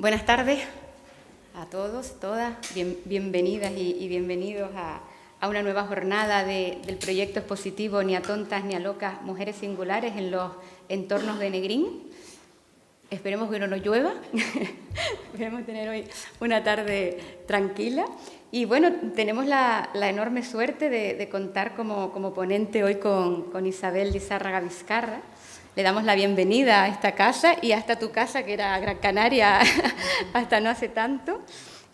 Buenas tardes a todos, todas, bienvenidas y bienvenidos a una nueva jornada del proyecto expositivo Ni a tontas ni a locas, mujeres singulares en los entornos de Negrín. Esperemos que no nos llueva, esperemos tener hoy una tarde tranquila. Y bueno, tenemos la enorme suerte de contar como ponente hoy con Isabel Lizárraga Vizcarra. Le damos la bienvenida a esta casa y hasta tu casa, que era Gran Canaria hasta no hace tanto.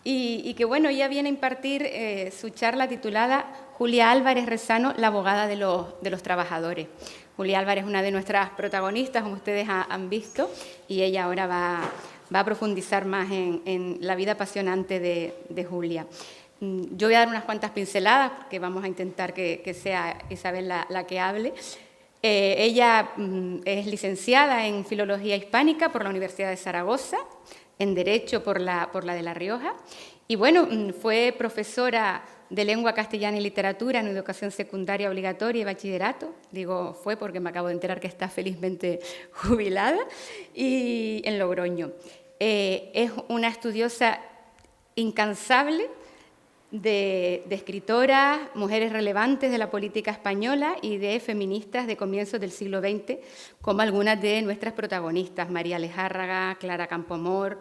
Y que bueno, ella viene a impartir su charla titulada Julia Álvarez Rezano, la abogada de los trabajadores. Julia Álvarez es una de nuestras protagonistas, como ustedes han visto, y ella ahora va a profundizar más en la vida apasionante de Julia. Yo voy a dar unas cuantas pinceladas, porque vamos a intentar que sea Isabel la que hable. Ella es licenciada en Filología Hispánica por la Universidad de Zaragoza, en Derecho por la de La Rioja, y bueno, fue profesora de Lengua Castellana y Literatura en Educación Secundaria Obligatoria y Bachillerato. Digo fue porque me acabo de enterar que está felizmente jubilada, y en Logroño. Es una estudiosa incansable de escritoras, mujeres relevantes de la política española y de feministas de comienzos del siglo XX, como algunas de nuestras protagonistas, María Lejárraga, Clara Campoamor,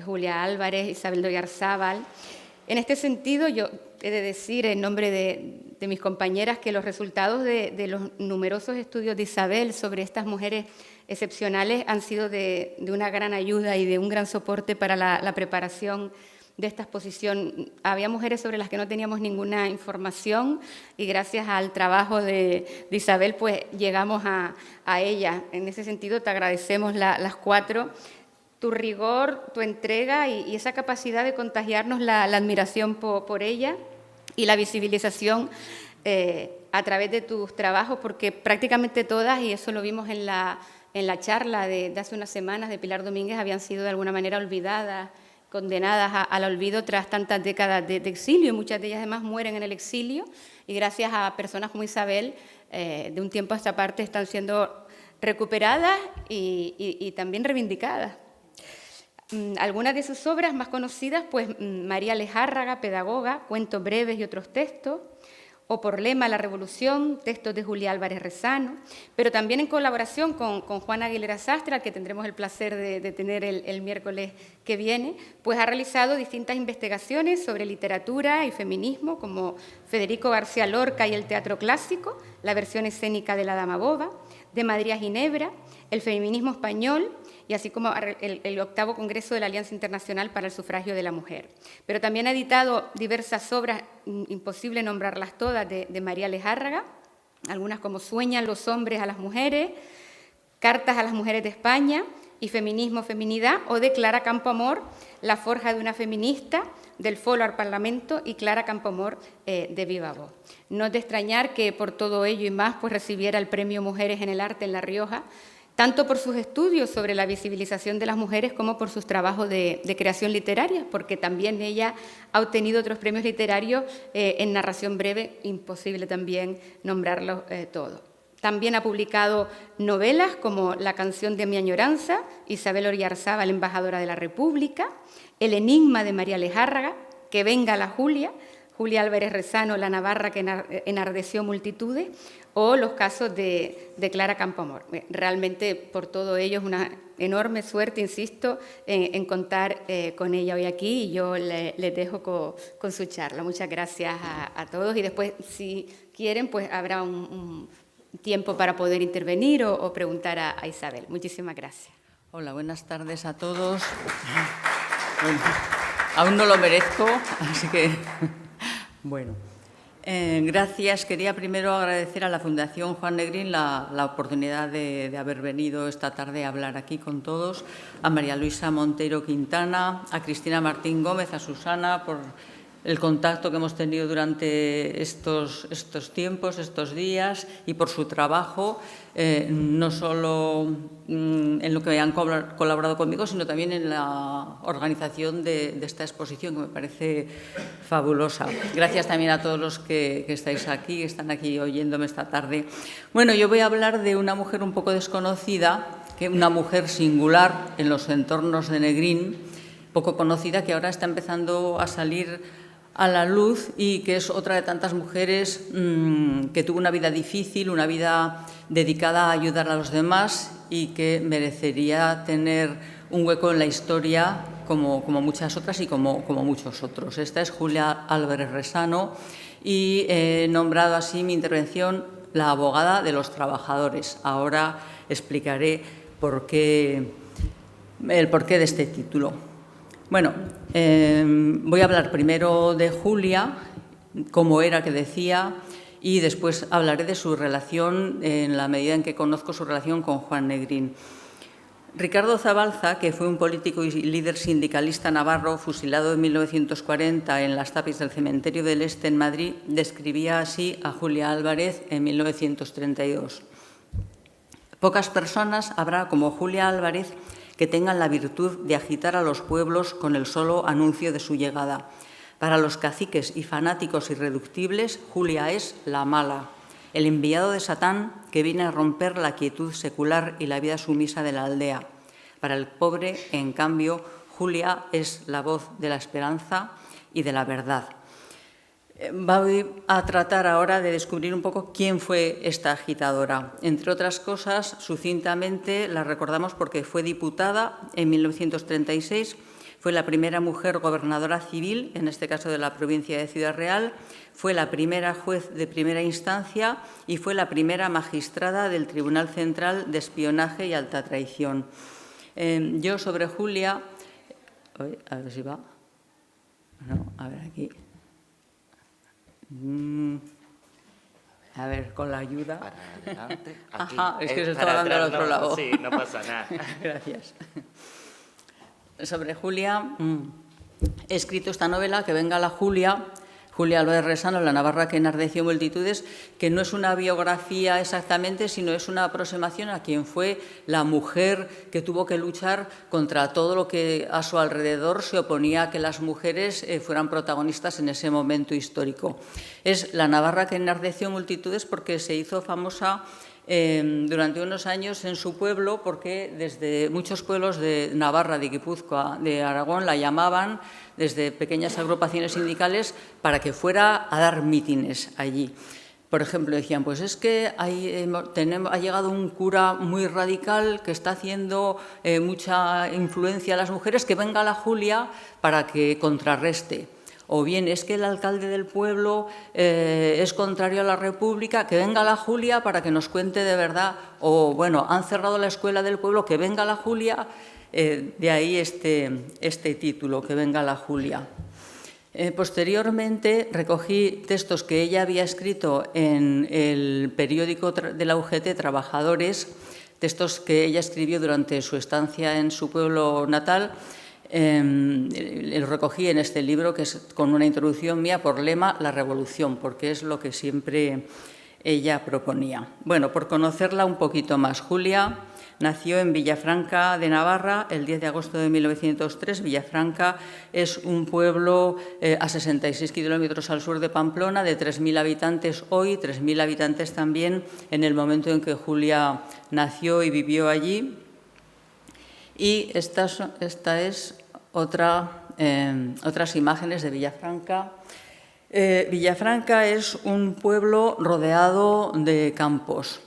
Julia Álvarez, Isabel d'Oyarzabal. En este sentido, yo he de decir en nombre de mis compañeras que los resultados de los numerosos estudios de Isabel sobre estas mujeres excepcionales han sido de una gran ayuda y de un gran soporte para la preparación de esta exposición. Había mujeres sobre las que no teníamos ninguna información y gracias al trabajo de Isabel pues llegamos a ella. En ese sentido te agradecemos las cuatro tu rigor, tu entrega y esa capacidad de contagiarnos la admiración por ella y la visibilización a través de tus trabajos, porque prácticamente todas, y eso lo vimos en la charla de hace unas semanas de Pilar Domínguez, habían sido de alguna manera olvidadas, condenadas al olvido tras tantas décadas de exilio, y muchas de ellas además mueren en el exilio, y gracias a personas como Isabel, de un tiempo a esta parte están siendo recuperadas y también reivindicadas. Algunas de sus obras más conocidas, pues María Lejárraga, pedagoga, cuentos breves y otros textos, o por lema La Revolución, textos de Julia Álvarez Rezano, pero también en colaboración con Juana Aguilera Sastre, al que tendremos el placer de tener el miércoles que viene, pues ha realizado distintas investigaciones sobre literatura y feminismo, como Federico García Lorca y el teatro clásico, la versión escénica de La Dama Boba, de Madrid a Ginebra, el feminismo español, y así como el octavo Congreso de la Alianza Internacional para el Sufragio de la Mujer. Pero también ha editado diversas obras, imposible nombrarlas todas, de María Lejárraga, algunas como Sueñan los hombres a las mujeres, Cartas a las mujeres de España y Feminismo, Feminidad, o de Clara Campoamor, La forja de una feminista, del Foro al Parlamento, y Clara Campoamor, de Viva Voz. No es de extrañar que por todo ello y más pues recibiera el Premio Mujeres en el Arte en La Rioja, tanto por sus estudios sobre la visibilización de las mujeres como por sus trabajos de creación literaria, porque también ella ha obtenido otros premios literarios en narración breve, imposible también nombrarlos todos. También ha publicado novelas como La canción de mi añoranza, Isabel d'Oyarzabal, embajadora de la República, El enigma de María Lejárraga, Que venga la Julia, Julia Álvarez Rezano, La Navarra que enardeció multitudes, o los casos de Clara Campoamor. Realmente por todo ello es una enorme suerte, insisto, en contar con ella hoy aquí, y yo les dejo con su charla. Muchas gracias a todos, y después, si quieren, pues habrá un tiempo para poder intervenir o preguntar a Isabel. Muchísimas gracias. Hola, buenas tardes a todos. Bueno, aún no lo merezco, así que bueno. Gracias. Quería primero agradecer a la Fundación Juan Negrín la oportunidad de haber venido esta tarde a hablar aquí con todos, a María Luisa Montero Quintana, a Cristina Martín Gómez, a Susana, por el contacto que hemos tenido durante estos tiempos, estos días, y por su trabajo, no solo en lo que han colaborado conmigo, sino también en la organización de esta exposición, que me parece fabulosa. Gracias también a todos los que estáis aquí, que están aquí oyéndome esta tarde. Bueno, yo voy a hablar de una mujer un poco desconocida, una mujer singular en los entornos de Negrín, poco conocida, que ahora está empezando a salir a la luz y que es otra de tantas mujeres que tuvo una vida difícil, una vida dedicada a ayudar a los demás y que merecería tener un hueco en la historia como muchas otras y como muchos otros. Esta es Julia Álvarez Resano y he nombrado así mi intervención la abogada de los trabajadores. Ahora explicaré el porqué de este título. Bueno, voy a hablar primero de Julia, cómo era que decía, y después hablaré de su relación, en la medida en que conozco su relación con Juan Negrín. Ricardo Zabalza, que fue un político y líder sindicalista navarro fusilado en 1940 en las tapias del Cementerio del Este en Madrid, describía así a Julia Álvarez en 1932. Pocas personas habrá como Julia Álvarez que tengan la virtud de agitar a los pueblos con el solo anuncio de su llegada. Para los caciques y fanáticos irreductibles, Julia es la mala, el enviado de Satán que viene a romper la quietud secular y la vida sumisa de la aldea. Para el pobre, en cambio, Julia es la voz de la esperanza y de la verdad. Voy a tratar ahora de descubrir un poco quién fue esta agitadora. Entre otras cosas, sucintamente la recordamos porque fue diputada en 1936, fue la primera mujer gobernadora civil, en este caso de la provincia de Ciudad Real, fue la primera juez de primera instancia y fue la primera magistrada del Tribunal Central de Espionaje y Alta Traición. Yo sobre Julia, a ver si va, no, a ver aquí. A ver, con la ayuda. Para adelante. Aquí. Ajá, es que se estaba dando al otro lado. Sí, no pasa nada. Gracias. Sobre Julia, he escrito esta novela, Que venga la Julia, Julia Álvarez Resano, la navarra que enardeció multitudes, que no es una biografía exactamente, sino es una aproximación a quien fue la mujer que tuvo que luchar contra todo lo que a su alrededor se oponía a que las mujeres fueran protagonistas en ese momento histórico. Es la navarra que enardeció multitudes porque se hizo famosa durante unos años en su pueblo, porque desde muchos pueblos de Navarra, de Guipúzcoa, de Aragón, la llamaban desde pequeñas agrupaciones sindicales para que fuera a dar mítines allí. Por ejemplo, decían, pues es que ha llegado un cura muy radical que está haciendo mucha influencia a las mujeres, que venga la Julia para que contrarreste. O bien es que el alcalde del pueblo es contrario a la República, que venga la Julia para que nos cuente de verdad. O bueno, han cerrado la escuela del pueblo, que venga la Julia. De ahí este título, Que venga la Julia. Posteriormente recogí textos que ella había escrito en el periódico de la UGT, Trabajadores, textos que ella escribió durante su estancia en su pueblo natal. Lo recogí en este libro, que es con una introducción mía por lema La Revolución, porque es lo que siempre ella proponía. Bueno, por conocerla un poquito más, Julia nació en Villafranca de Navarra el 10 de agosto de 1903. Villafranca es un pueblo a 66 kilómetros al sur de Pamplona, de 3.000 habitantes hoy, 3.000 habitantes también en el momento en que Julia nació y vivió allí. Y esta es otras imágenes de Villafranca. Villafranca es un pueblo rodeado de campos.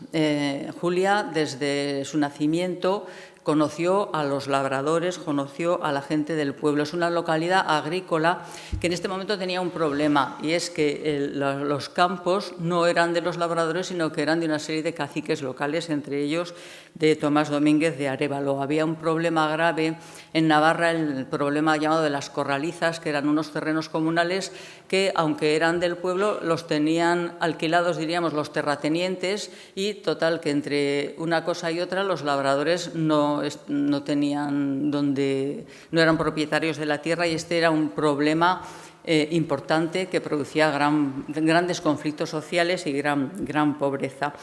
Julia, desde su nacimiento, conoció a los labradores, conoció a la gente del pueblo. Es una localidad agrícola que en este momento tenía un problema, y es que los campos no eran de los labradores, sino que eran de una serie de caciques locales, entre ellos de Tomás Domínguez de Arévalo. Había un problema grave en Navarra, el problema llamado de las corralizas, que eran unos terrenos comunales que, aunque eran del pueblo, los tenían alquilados, diríamos, los terratenientes, y total, que entre una cosa y otra los labradores no tenían no eran propietarios de la tierra, y este era un problema importante que producía grandes conflictos sociales y gran pobreza.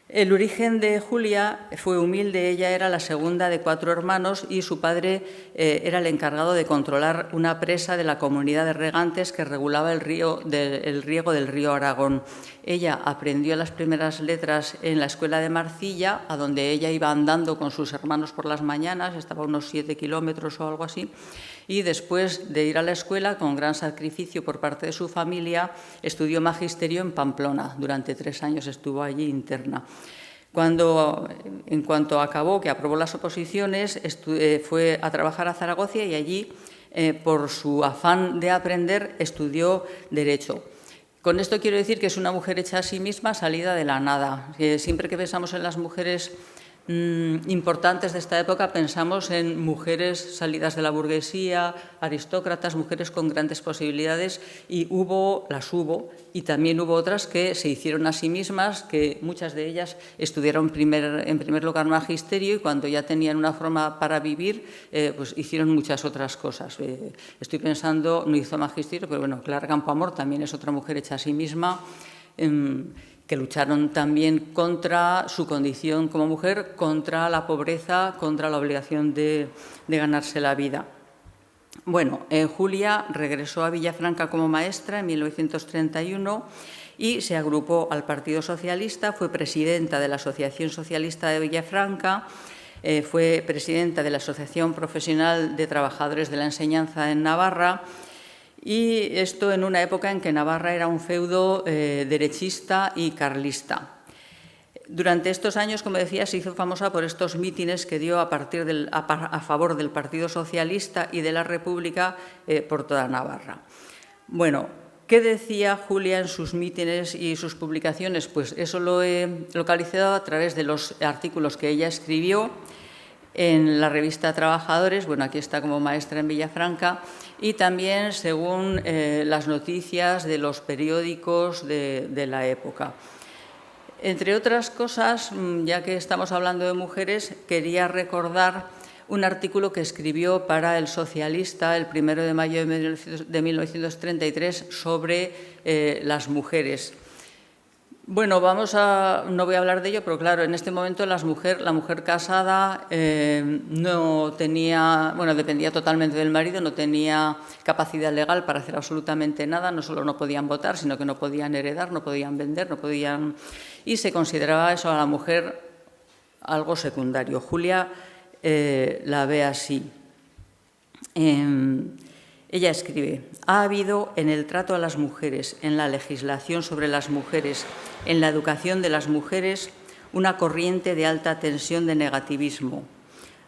El origen de Julia fue humilde. Ella era la segunda de 4 hermanos y su padre era el encargado de controlar una presa de la comunidad de regantes que regulaba el riego del río Aragón. Ella aprendió las primeras letras en la escuela de Marcilla, a donde ella iba andando con sus hermanos por las mañanas, estaba a unos 7 kilómetros o algo así, y después de ir a la escuela, con gran sacrificio por parte de su familia, estudió magisterio en Pamplona. Durante 3 años estuvo allí interna. En cuanto acabó, que aprobó las oposiciones, fue a trabajar a Zaragoza y allí, por su afán de aprender, estudió Derecho. Con esto quiero decir que es una mujer hecha a sí misma, salida de la nada. Siempre que pensamos en las mujeres importantes de esta época, pensamos en mujeres salidas de la burguesía, aristócratas, mujeres con grandes posibilidades, y las hubo, y también hubo otras que se hicieron a sí mismas, que muchas de ellas estudiaron en primer lugar magisterio, y cuando ya tenían una forma para vivir, pues hicieron muchas otras cosas. Estoy pensando, no hizo magisterio, pero bueno, Clara Campoamor también es otra mujer hecha a sí misma, que lucharon también contra su condición como mujer, contra la pobreza, contra la obligación de ganarse la vida. Bueno, Julia regresó a Villafranca como maestra en 1931 y se agrupó al Partido Socialista, fue presidenta de la Asociación Socialista de Villafranca, fue presidenta de la Asociación Profesional de Trabajadores de la Enseñanza en Navarra, y esto en una época en que Navarra era un feudo derechista y carlista. Durante estos años, como decía, se hizo famosa por estos mítines que dio a favor del Partido Socialista y de la República por toda Navarra. Bueno, ¿qué decía Julia en sus mítines y sus publicaciones? Pues eso lo he localizado a través de los artículos que ella escribió en la revista Trabajadores, bueno, aquí está como maestra en Villafranca, y también según las noticias de los periódicos de la época. Entre otras cosas, ya que estamos hablando de mujeres, quería recordar un artículo que escribió para El Socialista el 1 de mayo de 1933 sobre las mujeres. Bueno, no voy a hablar de ello, pero claro, en este momento la mujer casada no tenía, bueno, dependía totalmente del marido, no tenía capacidad legal para hacer absolutamente nada, no solo no podían votar, sino que no podían heredar, no podían vender, y se consideraba eso a la mujer algo secundario. Julia la ve así. Ella escribe: ha habido en el trato a las mujeres, en la legislación sobre las mujeres, en la educación de las mujeres, una corriente de alta tensión de negativismo.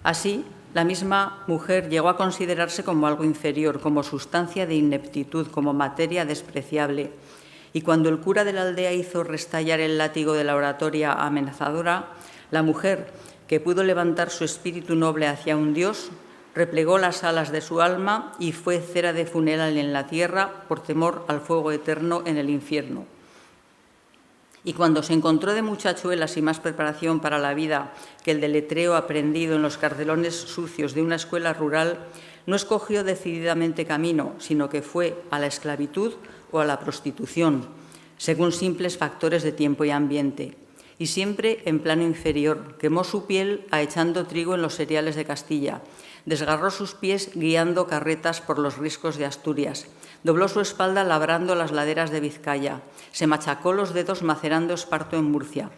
Así, la misma mujer llegó a considerarse como algo inferior, como sustancia de ineptitud, como materia despreciable. Y cuando el cura de la aldea hizo restallar el látigo de la oratoria amenazadora, la mujer, que pudo levantar su espíritu noble hacia un Dios, replegó las alas de su alma y fue cera de funeral en la tierra por temor al fuego eterno en el infierno. Y cuando se encontró de muchachuela sin más preparación para la vida que el deletreo aprendido en los cartelones sucios de una escuela rural, no escogió decididamente camino, sino que fue a la esclavitud o a la prostitución, según simples factores de tiempo y ambiente. Y siempre en plano inferior, quemó su piel ahechando trigo en los cereales de Castilla, desgarró sus pies guiando carretas por los riscos de Asturias, dobló su espalda labrando las laderas de Vizcaya, se machacó los dedos macerando esparto en Murcia,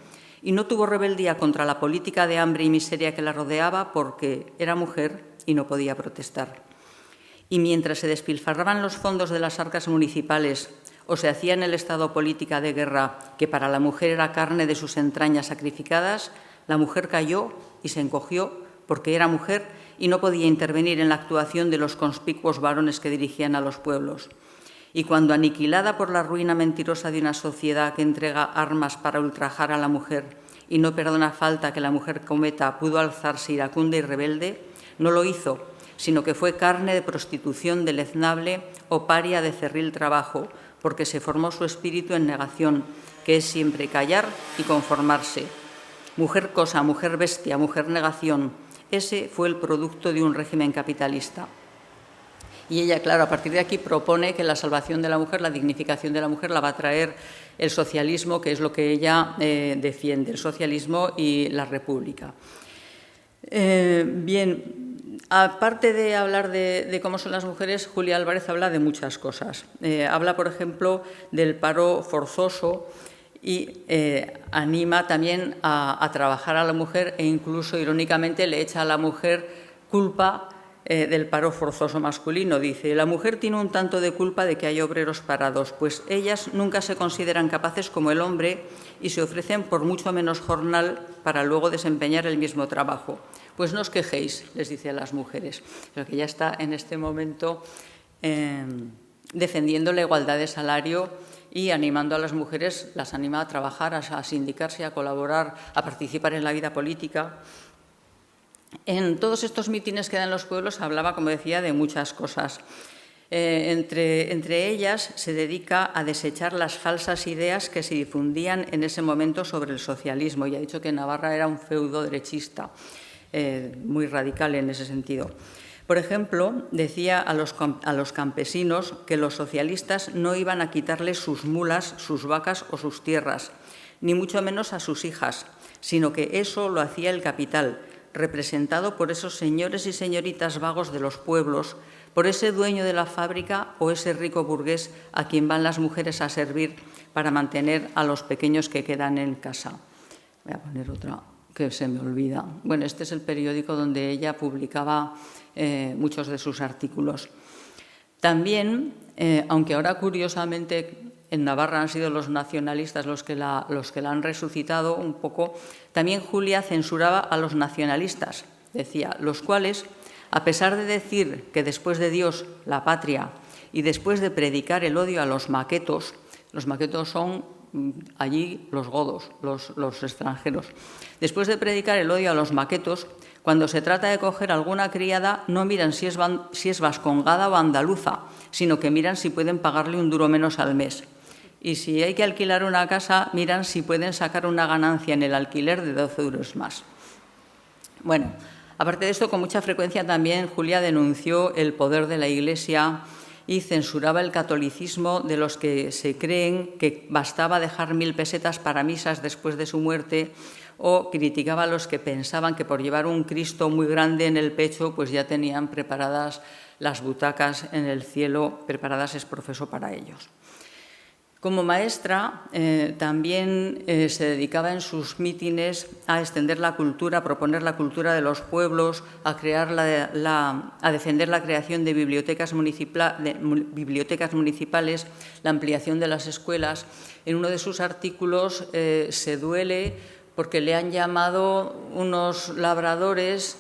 y no tuvo rebeldía contra la política de hambre y miseria que la rodeaba porque era mujer y no podía protestar. Y mientras se despilfarraban los fondos de las arcas municipales o se hacía en el estado política de guerra que para la mujer era carne de sus entrañas sacrificadas, la mujer cayó y se encogió porque era mujer y no podía intervenir en la actuación de los conspicuos varones que dirigían a los pueblos. Y cuando, aniquilada por la ruina mentirosa de una sociedad que entrega armas para ultrajar a la mujer y no perdona falta que la mujer cometa, pudo alzarse iracunda y rebelde, no lo hizo, sino que fue carne de prostitución deleznable o paria de cerril trabajo, porque se formó su espíritu en negación, que es siempre callar y conformarse. Mujer cosa, mujer bestia, mujer negación. Ese fue el producto de un régimen capitalista. Y ella, claro, a partir de aquí propone que la salvación de la mujer, la dignificación de la mujer, la va a traer el socialismo, que es lo que ella defiende, el socialismo y la república. Bien, aparte de hablar de cómo son las mujeres, Julia Álvarez habla de muchas cosas. Habla, por ejemplo, del paro forzoso y anima también a trabajar a la mujer e incluso, irónicamente, le echa a la mujer culpa del paro forzoso masculino. Dice, la mujer tiene un tanto de culpa de que hay obreros parados, pues ellas nunca se consideran capaces como el hombre y se ofrecen por mucho menos jornal para luego desempeñar el mismo trabajo. Pues no os quejéis, les dice a las mujeres, pero que ya está en este momento defendiendo la igualdad de salario y animando a las mujeres, las anima a trabajar, a sindicarse, a colaborar, a participar en la vida política. En todos estos mítines que dan los pueblos hablaba, como decía, de muchas cosas. Entre ellas se dedica a desechar las falsas ideas que se difundían en ese momento sobre el socialismo. Y ha dicho que Navarra era un feudo derechista, muy radical en ese sentido. Por ejemplo, decía a los campesinos que los socialistas no iban a quitarles sus mulas, sus vacas o sus tierras, ni mucho menos a sus hijas, sino que eso lo hacía el capital, representado por esos señores y señoritas vagos de los pueblos, por ese dueño de la fábrica o ese rico burgués a quien van las mujeres a servir para mantener a los pequeños que quedan en casa. Voy a poner otra que se me olvida. Bueno, este es el periódico donde ella publicaba muchos de sus artículos. También, aunque ahora curiosamente en Navarra han sido los nacionalistas los que la han resucitado un poco, también Julia censuraba a los nacionalistas, decía, los cuales, a pesar de decir que después de Dios, la patria, y después de predicar el odio a los maquetos son allí los godos, los extranjeros, después de predicar el odio a los maquetos, cuando se trata de coger alguna criada, no miran si es vascongada o andaluza, sino que miran si pueden pagarle un duro menos al mes. Y si hay que alquilar una casa, miran si pueden sacar una ganancia en el alquiler de 12 euros más. Bueno, aparte de esto, con mucha frecuencia también Julia denunció el poder de la Iglesia y censuraba el catolicismo de los que se creen que bastaba dejar 1000 pesetas para misas después de su muerte, o criticaba a los que pensaban que por llevar un Cristo muy grande en el pecho pues ya tenían preparadas las butacas en el cielo, preparadas ex profeso para ellos. Como maestra, también se dedicaba en sus mítines a extender la cultura, a proponer la cultura de los pueblos, a defender la creación de bibliotecas municipales, la ampliación de las escuelas. En uno de sus artículos se duele porque le han llamado unos labradores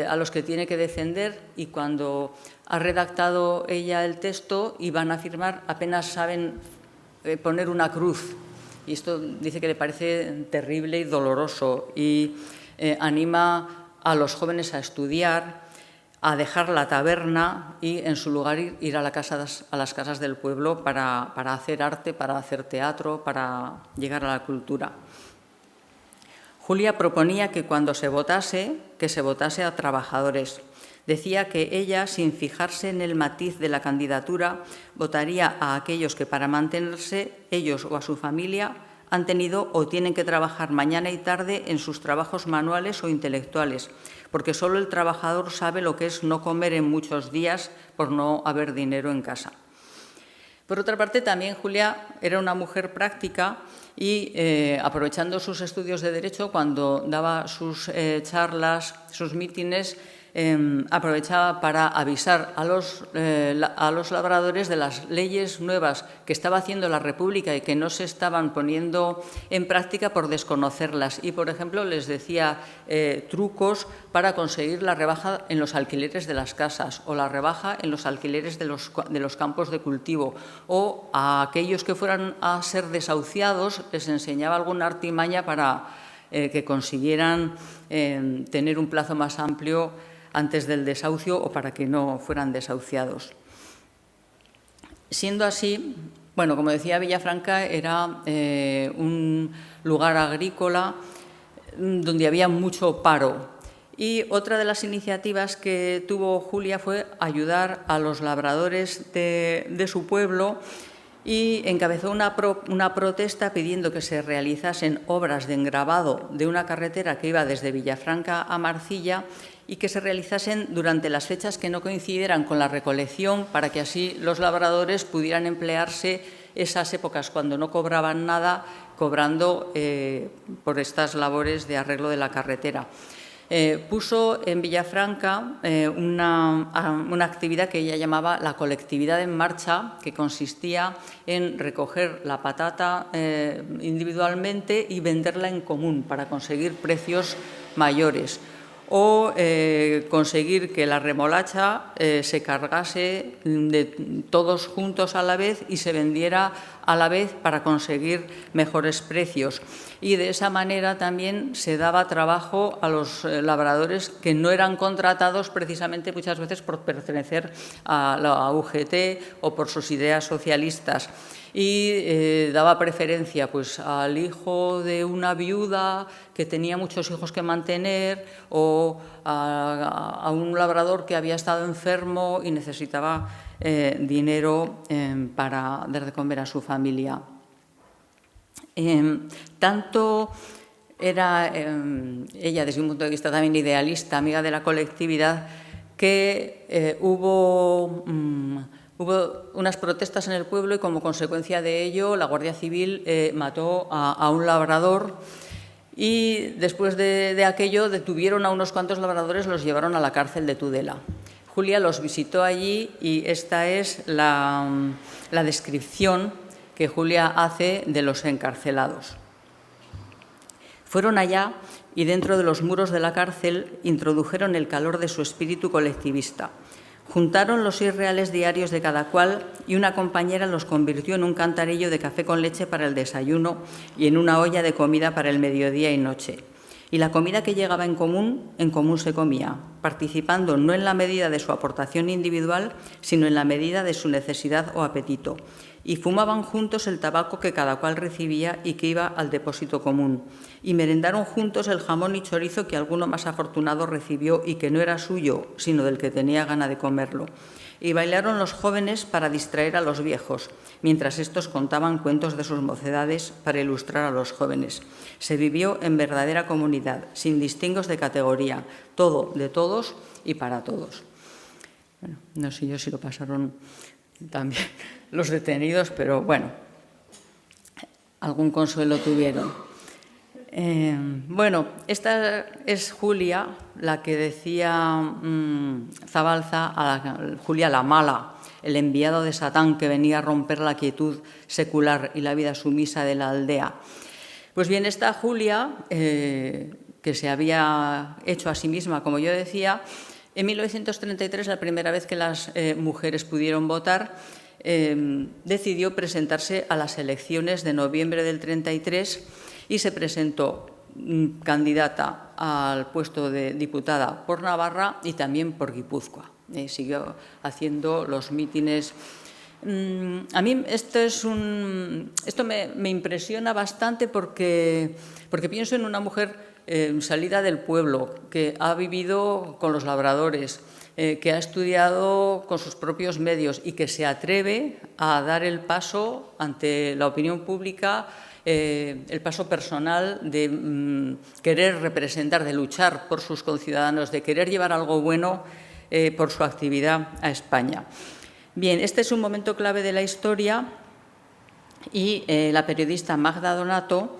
a los que tiene que defender, y cuando ha redactado ella el texto y van a firmar apenas saben poner una cruz, y esto dice que le parece terrible y doloroso, y anima a los jóvenes a estudiar, a dejar la taberna y en su lugar ir a las casas del pueblo para hacer arte, para hacer teatro, para llegar a la cultura. Julia proponía que cuando se votase, que se votase a trabajadores. Decía que ella, sin fijarse en el matiz de la candidatura, votaría a aquellos que para mantenerse, ellos o a su familia, han tenido o tienen que trabajar mañana y tarde en sus trabajos manuales o intelectuales, porque solo el trabajador sabe lo que es no comer en muchos días por no haber dinero en casa. Por otra parte, también Julia era una mujer práctica y, aprovechando sus estudios de Derecho, cuando daba sus charlas, sus mítines, aprovechaba para avisar a los labradores de las leyes nuevas que estaba haciendo la República y que no se estaban poniendo en práctica por desconocerlas. Y, por ejemplo, les decía trucos para conseguir la rebaja en los alquileres de las casas o la rebaja en los alquileres de los campos de cultivo, o a aquellos que fueran a ser desahuciados les enseñaba alguna artimaña para que consiguieran tener un plazo más amplio antes del desahucio o para que no fueran desahuciados. Siendo así, bueno, como decía, Villafranca era un lugar agrícola donde había mucho paro. Y otra de las iniciativas que tuvo Julia fue ayudar a los labradores de su pueblo, y encabezó una protesta pidiendo que se realizasen obras de engravado de una carretera que iba desde Villafranca a Marcilla y que se realizasen durante las fechas que no coincidieran con la recolección, para que así los labradores pudieran emplearse esas épocas cuando no cobraban nada, cobrando por estas labores de arreglo de la carretera. puso en Villafranca una actividad que ella llamaba la colectividad en marcha, que consistía en recoger la patata individualmente y venderla en común para conseguir precios mayores, o conseguir que la remolacha se cargase de todos juntos a la vez y se vendiera a la vez para conseguir mejores precios. Y de esa manera también se daba trabajo a los labradores que no eran contratados precisamente muchas veces por pertenecer a la UGT o por sus ideas socialistas. Y daba preferencia pues, al hijo de una viuda que tenía muchos hijos que mantener, o a un labrador que había estado enfermo y necesitaba dinero para dar de comer a su familia. Tanto era ella, desde un punto de vista también idealista, amiga de la colectividad, que hubo unas protestas en el pueblo y, como consecuencia de ello, la Guardia Civil mató a un labrador, y después de aquello detuvieron a unos cuantos labradores, los llevaron a la cárcel de Tudela. Julia los visitó allí y esta es la descripción que Julia hace de los encarcelados. Fueron allá y dentro de los muros de la cárcel introdujeron el calor de su espíritu colectivista. Juntaron los 6 reales diarios de cada cual y una compañera los convirtió en un cantarillo de café con leche para el desayuno y en una olla de comida para el mediodía y noche. Y la comida que llegaba en común se comía, participando no en la medida de su aportación individual, sino en la medida de su necesidad o apetito. Y fumaban juntos el tabaco que cada cual recibía y que iba al depósito común. Y merendaron juntos el jamón y chorizo que alguno más afortunado recibió y que no era suyo, sino del que tenía gana de comerlo. Y bailaron los jóvenes para distraer a los viejos, mientras estos contaban cuentos de sus mocedades para ilustrar a los jóvenes. Se vivió en verdadera comunidad, sin distingos de categoría, todo de todos y para todos. Bueno, no sé yo si lo pasaron también los detenidos, pero bueno, algún consuelo tuvieron. Bueno, esta es Julia, la que decía Zabalza, Julia la mala, el enviado de Satán que venía a romper la quietud secular y la vida sumisa de la aldea. Pues bien, esta Julia, que se había hecho a sí misma, como yo decía, en 1933, la primera vez que las mujeres pudieron votar, decidió presentarse a las elecciones de noviembre del 33 y se presentó candidata al puesto de diputada por Navarra y también por Guipúzcoa. Siguió haciendo los mítines. A mí esto me impresiona bastante porque pienso en una mujer salida del pueblo, que ha vivido con los labradores, que ha estudiado con sus propios medios y que se atreve a dar el paso ante la opinión pública, el paso personal de querer representar, de luchar por sus conciudadanos, de querer llevar algo bueno por su actividad a España. Bien, este es un momento clave de la historia y la periodista Magda Donato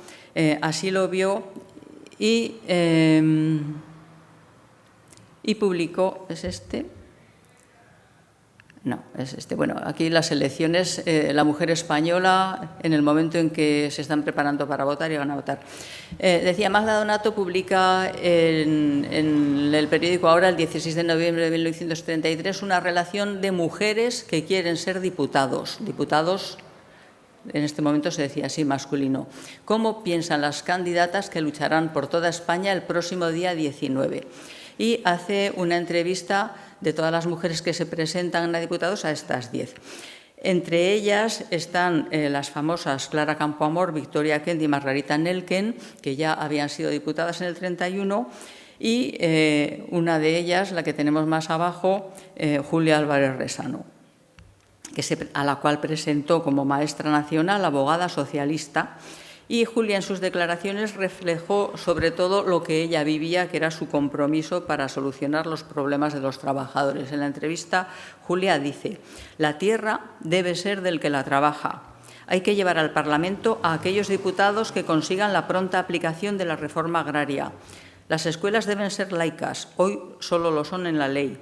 así lo vio y publicó, ¿es este? No, es este. Bueno, aquí las elecciones, la mujer española, en el momento en que se están preparando para votar y van a votar. Decía, Magda Donato publica en el periódico Ahora, el 16 de noviembre de 1933, una relación de mujeres que quieren ser diputados. Diputados, en este momento se decía así, masculino. ¿Cómo piensan las candidatas que lucharán por toda España el próximo día 19? Y hace una entrevista de todas las mujeres que se presentan a diputados a estas 10. Entre ellas están las famosas Clara Campoamor, Victoria Kent y Margarita Nelken, que ya habían sido diputadas en el 31, y una de ellas, la que tenemos más abajo, Julia Álvarez Resano, a la cual presentó como maestra nacional, abogada socialista. Y Julia, en sus declaraciones, reflejó sobre todo lo que ella vivía, que era su compromiso para solucionar los problemas de los trabajadores. En la entrevista, Julia dice: la tierra debe ser del que la trabaja. Hay que llevar al Parlamento a aquellos diputados que consigan la pronta aplicación de la reforma agraria. Las escuelas deben ser laicas, hoy solo lo son en la ley.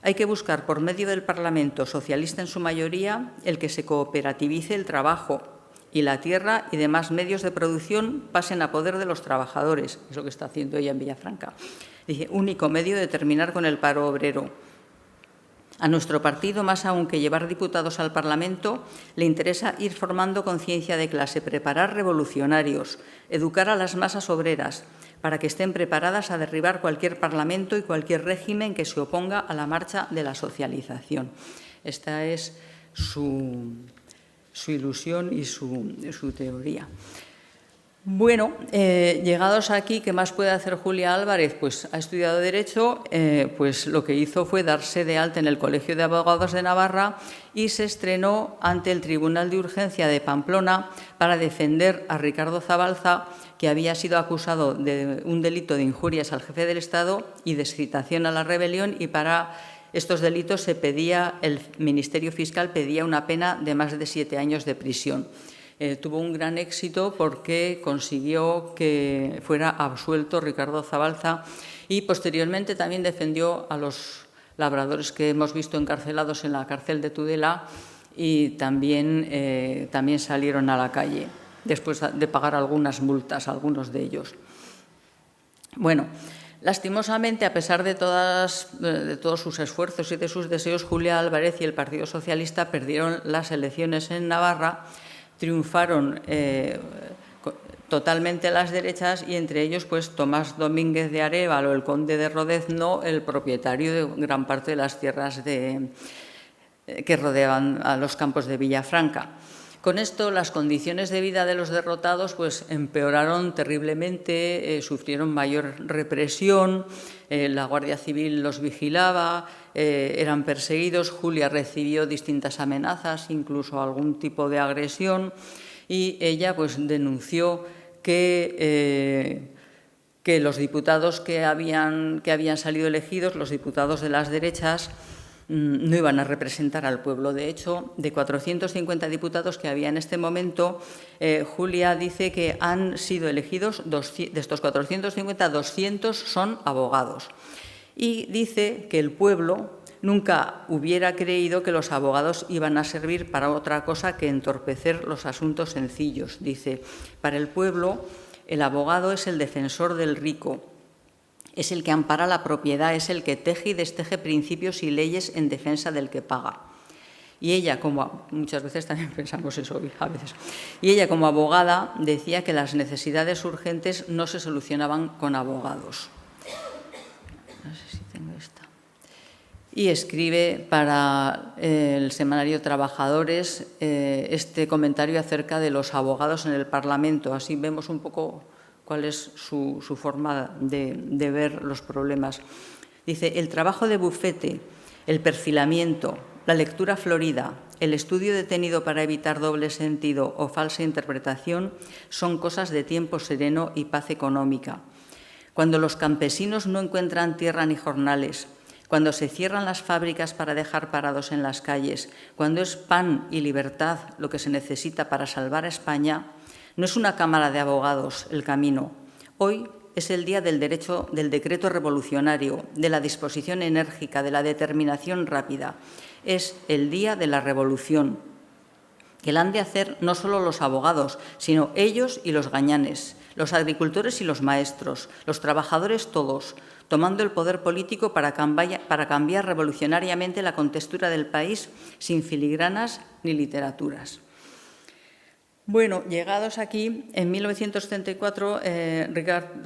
Hay que buscar por medio del Parlamento, socialista en su mayoría, el que se cooperativice el trabajo y la tierra y demás medios de producción pasen a poder de los trabajadores. Es lo que está haciendo ella en Villafranca. Dice, único medio de terminar con el paro obrero. A nuestro partido, más aún que llevar diputados al Parlamento, le interesa ir formando conciencia de clase, preparar revolucionarios, educar a las masas obreras, para que estén preparadas a derribar cualquier parlamento y cualquier régimen que se oponga a la marcha de la socialización. Esta es su ilusión y su teoría. Bueno, llegados aquí, ¿qué más puede hacer Julia Álvarez? Pues ha estudiado Derecho, pues lo que hizo fue darse de alta en el Colegio de Abogados de Navarra y se estrenó ante el Tribunal de Urgencia de Pamplona para defender a Ricardo Zabalza, que había sido acusado de un delito de injurias al jefe del Estado y de excitación a la rebelión, y para estos delitos el Ministerio Fiscal pedía una pena de más de 7 años de prisión. Tuvo un gran éxito porque consiguió que fuera absuelto Ricardo Zabalza y posteriormente también defendió a los labradores que hemos visto encarcelados en la cárcel de Tudela y también salieron a la calle después de pagar algunas multas, algunos de ellos. Bueno, lastimosamente, a pesar de todos sus esfuerzos y de sus deseos, Julia Álvarez y el Partido Socialista perdieron las elecciones en Navarra. Triunfaron totalmente las derechas y entre ellos pues Tomás Domínguez de Arévalo, el conde de Rodezno, el propietario de gran parte de las tierras que rodeaban a los campos de Villafranca. Con esto, las condiciones de vida de los derrotados pues, empeoraron terriblemente, sufrieron mayor represión, la Guardia Civil los vigilaba, eran perseguidos. Julia recibió distintas amenazas, incluso algún tipo de agresión, y ella pues, denunció que los diputados que habían salido elegidos, los diputados de las derechas, no iban a representar al pueblo. De hecho, de 450 diputados que había en este momento, Julia dice que han sido elegidos, de estos 450, 200 son abogados. Y dice que el pueblo nunca hubiera creído que los abogados iban a servir para otra cosa que entorpecer los asuntos sencillos. Dice, para el pueblo, el abogado es el defensor del rico, es el que ampara la propiedad, es el que teje y desteje principios y leyes en defensa del que paga. Y ella, como muchas veces también pensamos eso a veces, y ella como abogada decía que las necesidades urgentes no se solucionaban con abogados. No sé si tengo esta. Y escribe para el semanario Trabajadores este comentario acerca de los abogados en el Parlamento. Así vemos un poco cuál es su forma de ver los problemas. Dice, el trabajo de bufete, el perfilamiento, la lectura florida, el estudio detenido para evitar doble sentido o falsa interpretación son cosas de tiempo sereno y paz económica. Cuando los campesinos no encuentran tierra ni jornales, cuando se cierran las fábricas para dejar parados en las calles, cuando es pan y libertad lo que se necesita para salvar a España, no es una cámara de abogados el camino. Hoy es el día del derecho, del decreto revolucionario, de la disposición enérgica, de la determinación rápida. Es el día de la revolución, que la han de hacer no solo los abogados, sino ellos y los gañanes, los agricultores y los maestros, los trabajadores todos, tomando el poder político para cambiar revolucionariamente la contextura del país sin filigranas ni literaturas. Bueno, llegados aquí, en 1934,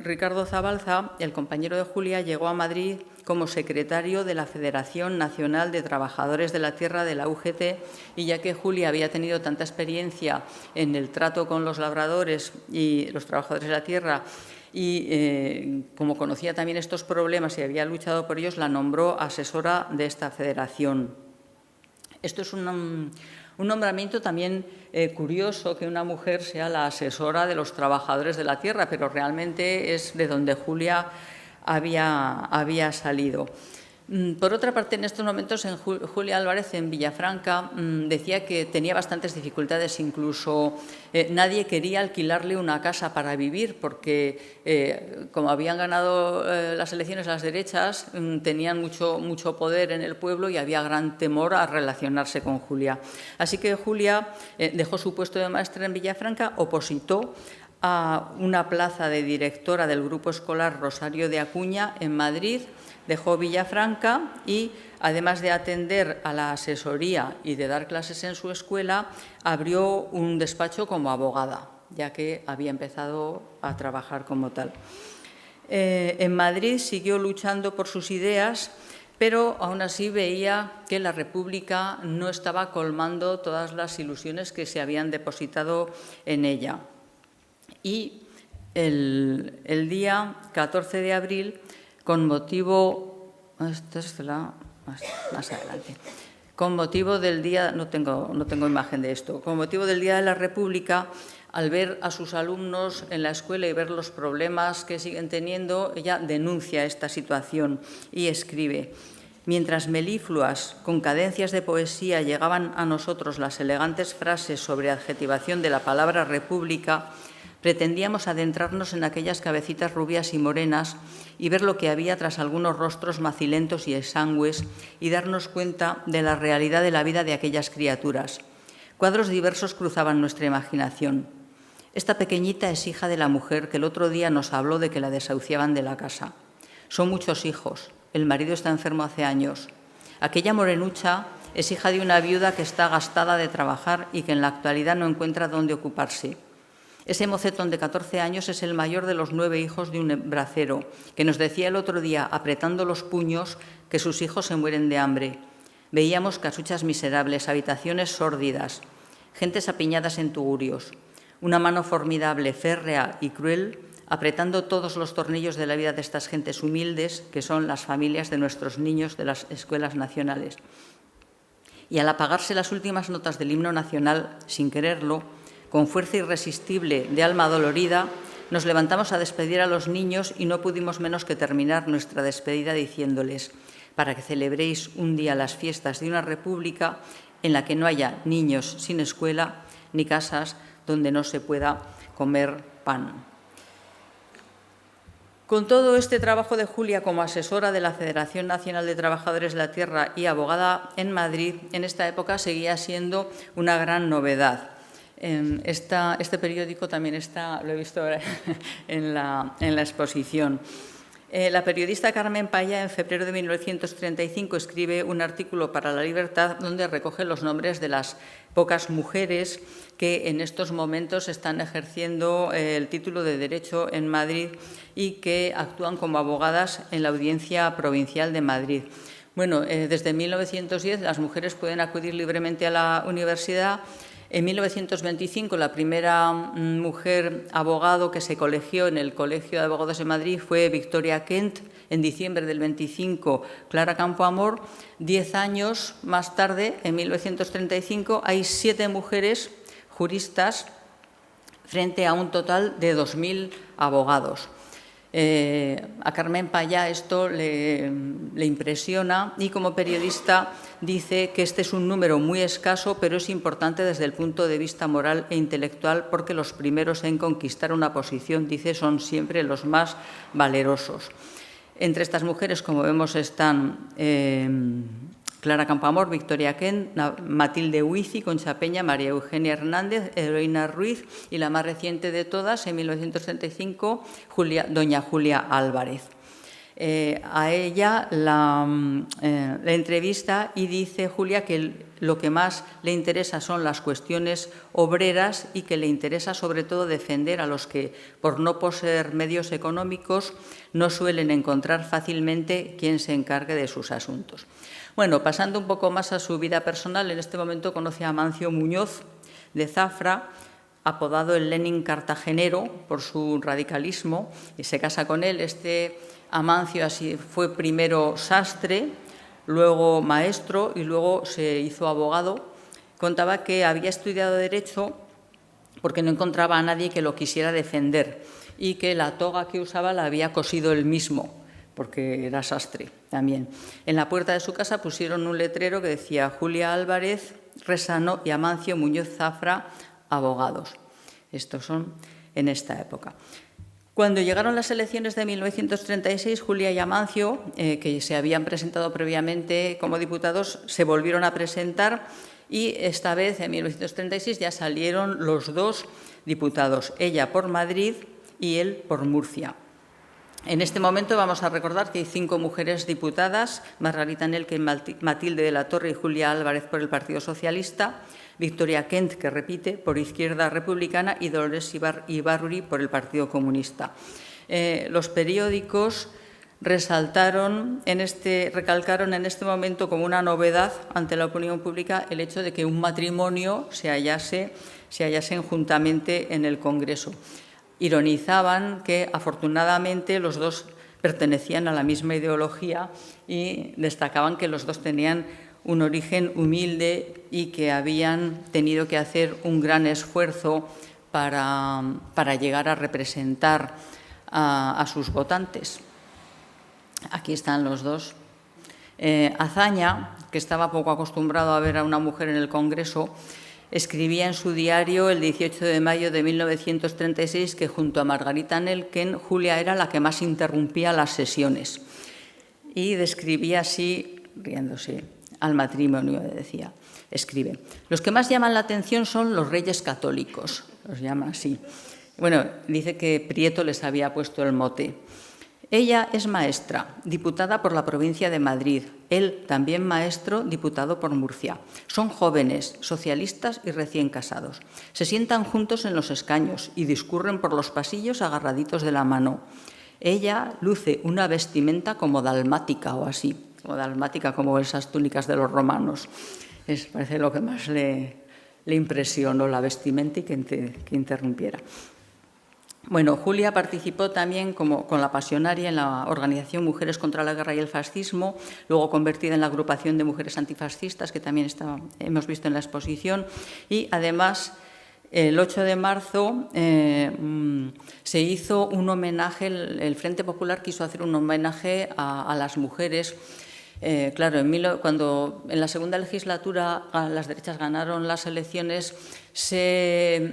Ricardo Zabalza, el compañero de Julia, llegó a Madrid como secretario de la Federación Nacional de Trabajadores de la Tierra de la UGT, y ya que Julia había tenido tanta experiencia en el trato con los labradores y los trabajadores de la tierra, y como conocía también estos problemas y había luchado por ellos, la nombró asesora de esta federación. Esto es un nombramiento también curioso, que una mujer sea la asesora de los trabajadores de la tierra, pero realmente es de donde Julia había salido. Por otra parte, en estos momentos, Julia Álvarez en Villafranca decía que tenía bastantes dificultades, incluso nadie quería alquilarle una casa para vivir porque, como habían ganado las elecciones las derechas, tenían mucho poder en el pueblo y había gran temor a relacionarse con Julia. Así que Julia dejó su puesto de maestra en Villafranca, opositó a una plaza de directora del Grupo Escolar Rosario de Acuña en Madrid, dejó Villafranca y, además de atender a la asesoría y de dar clases en su escuela, abrió un despacho como abogada, ya que había empezado a trabajar como tal. En Madrid siguió luchando por sus ideas, pero aún así veía que la República no estaba colmando todas las ilusiones que se habían depositado en ella. Y el día 14 de abril, con motivo, más adelante, con motivo del día, no tengo imagen de esto, con motivo del Día de la República, al ver a sus alumnos en la escuela y ver los problemas que siguen teniendo, ella denuncia esta situación y escribe: mientras melifluas con cadencias de poesía llegaban a nosotros las elegantes frases sobre adjetivación de la palabra república, pretendíamos adentrarnos en aquellas cabecitas rubias y morenas y ver lo que había tras algunos rostros macilentos y exangües y darnos cuenta de la realidad de la vida de aquellas criaturas. Cuadros diversos cruzaban nuestra imaginación. Esta pequeñita es hija de la mujer que el otro día nos habló de que la desahuciaban de la casa. Son muchos hijos. El marido está enfermo hace años. Aquella morenucha es hija de una viuda que está gastada de trabajar y que en la actualidad no encuentra dónde ocuparse. Ese mocetón de 14 años es el mayor de los 9 hijos de un bracero, que nos decía el otro día, apretando los puños, que sus hijos se mueren de hambre. Veíamos casuchas miserables, habitaciones sórdidas, gentes apiñadas en tugurios, una mano formidable, férrea y cruel, apretando todos los tornillos de la vida de estas gentes humildes, que son las familias de nuestros niños de las escuelas nacionales. Y al apagarse las últimas notas del himno nacional, sin quererlo, con fuerza irresistible de alma dolorida, nos levantamos a despedir a los niños y no pudimos menos que terminar nuestra despedida diciéndoles: para que celebréis un día las fiestas de una república en la que no haya niños sin escuela ni casas donde no se pueda comer pan. Con todo este trabajo de Julia como asesora de la Federación Nacional de Trabajadores de la Tierra y abogada en Madrid, en esta época seguía siendo una gran novedad. Este periódico también está, lo he visto ahora en la exposición. La periodista Carmen Paya, en febrero de 1935, escribe un artículo para La Libertad donde recoge los nombres de las pocas mujeres que en estos momentos están ejerciendo el título de Derecho en Madrid y que actúan como abogadas en la Audiencia Provincial de Madrid. Bueno, desde 1910 las mujeres pueden acudir libremente a la universidad. En 1925, la primera mujer abogado que se colegió en el Colegio de Abogados de Madrid fue Victoria Kent. En diciembre del 25, Clara Campoamor. 10 años más tarde, en 1935, hay 7 mujeres juristas frente a un total de 2.000 abogados. A Carmen Paya esto le impresiona y como periodista dice que este es un número muy escaso, pero es importante desde el punto de vista moral e intelectual porque los primeros en conquistar una posición, dice, son siempre los más valerosos. Entre estas mujeres, como vemos, están Clara Campoamor, Victoria Kent, Matilde Huici, Concha Peña, María Eugenia Hernández, Heroína Ruiz y la más reciente de todas, en 1935, doña Julia Álvarez. A ella la entrevista y dice Julia que lo que más le interesa son las cuestiones obreras y que le interesa sobre todo defender a los que, por no poseer medios económicos, no suelen encontrar fácilmente quien se encargue de sus asuntos. Bueno, pasando un poco más a su vida personal, en este momento conoce a Amancio Muñoz de Zafra, apodado el Lenin cartagenero por su radicalismo, y se casa con él. Amancio así fue primero sastre, luego maestro y luego se hizo abogado. Contaba que había estudiado Derecho porque no encontraba a nadie que lo quisiera defender y que la toga que usaba la había cosido él mismo, porque era sastre también. En la puerta de su casa pusieron un letrero que decía Julia Álvarez, Resano y Amancio Muñoz Zafra, abogados. Estos son en esta época. Cuando llegaron las elecciones de 1936, Julia y Amancio, que se habían presentado previamente como diputados, se volvieron a presentar y esta vez, en 1936, ya salieron los dos diputados, ella por Madrid y él por Murcia. En este momento vamos a recordar que hay 5 mujeres diputadas, Margarita Nelken, Matilde de la Torre y Julia Álvarez por el Partido Socialista, Victoria Kent, que repite, por Izquierda Republicana, y Dolores Ibarruri por el Partido Comunista. Los periódicos recalcaron en este momento como una novedad ante la opinión pública el hecho de que un matrimonio se hallasen juntamente en el Congreso. Ironizaban que, afortunadamente, los dos pertenecían a la misma ideología y destacaban que los dos tenían un origen humilde y que habían tenido que hacer un gran esfuerzo para llegar a representar a sus votantes. Aquí están los dos. Azaña, que estaba poco acostumbrado a ver a una mujer en el Congreso, escribía en su diario el 18 de mayo de 1936 que junto a Margarita Nelken, Julia era la que más interrumpía las sesiones. Y describía así, riéndose, al matrimonio, decía, escribe. Los que más llaman la atención son los reyes católicos, los llama así. Bueno, dice que Prieto les había puesto el mote. Ella es maestra, diputada por la provincia de Madrid. Él, también maestro, diputado por Murcia. Son jóvenes, socialistas y recién casados. Se sientan juntos en los escaños y discurren por los pasillos agarraditos de la mano. Ella luce una vestimenta como dalmática o así, como esas túnicas de los romanos. Parece lo que más le impresionó, la vestimenta y que interrumpiera. Bueno, Julia participó también con la Pasionaria en la organización Mujeres contra la Guerra y el Fascismo, luego convertida en la agrupación de mujeres antifascistas, que también hemos visto en la exposición, y además el 8 de marzo se hizo un homenaje, el Frente Popular quiso hacer un homenaje a las mujeres. Claro, cuando en la segunda legislatura las derechas ganaron las elecciones, se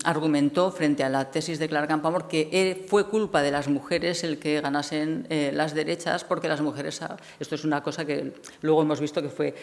argumentó frente a la tesis de Clara Campoamor que fue culpa de las mujeres el que ganasen las derechas, porque las mujeres, esto es una cosa que luego hemos visto que fue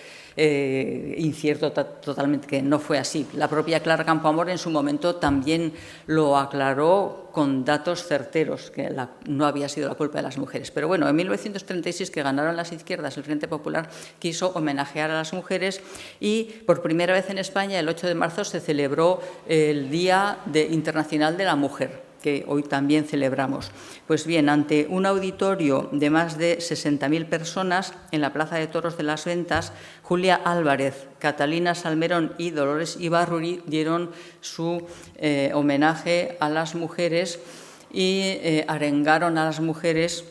incierto totalmente, que no fue así. La propia Clara Campoamor en su momento también lo aclaró con datos certeros, que no había sido la culpa de las mujeres. Pero bueno, en 1936, que ganaron las izquierdas, el Frente Popular quiso homenajear a las mujeres y por primera vez en España, el 8 de marzo, se celebró el Día Internacional de la Mujer, que hoy también celebramos. Pues bien, ante un auditorio de más de 60.000 personas en la Plaza de Toros de las Ventas, Julia Álvarez, Catalina Salmerón y Dolores Ibarruri dieron su homenaje a las mujeres y arengaron a las mujeres.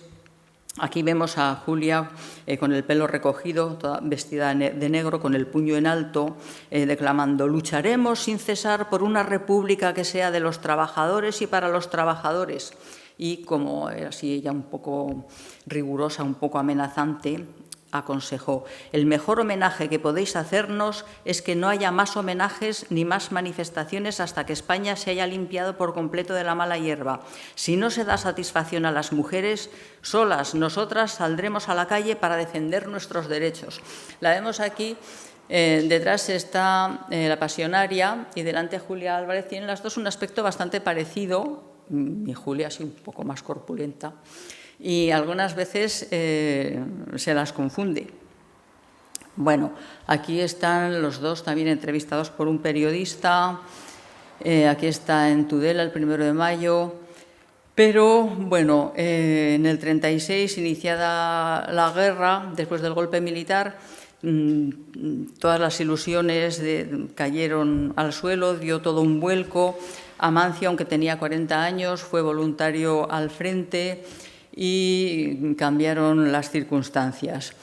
Aquí vemos a Julia con el pelo recogido, toda vestida de negro, con el puño en alto, declamando: lucharemos sin cesar por una república que sea de los trabajadores y para los trabajadores. Y como era así ella un poco rigurosa, un poco amenazante, aconsejó: el mejor homenaje que podéis hacernos es que no haya más homenajes ni más manifestaciones hasta que España se haya limpiado por completo de la mala hierba. Si no se da satisfacción a las mujeres, solas nosotras saldremos a la calle para defender nuestros derechos. La vemos aquí. Detrás está la Pasionaria y delante Julia Álvarez. Tienen las dos un aspecto bastante parecido, y Julia así un poco más corpulenta, y algunas veces se las confunde. Bueno, aquí están los dos también entrevistados por un periodista. Aquí está en Tudela el 1 de mayo. Pero, bueno, en el 36, iniciada la guerra, después del golpe militar, todas las ilusiones cayeron al suelo, dio todo un vuelco. Amancio, aunque tenía 40 años, fue voluntario al frente y cambiaron las circunstancias.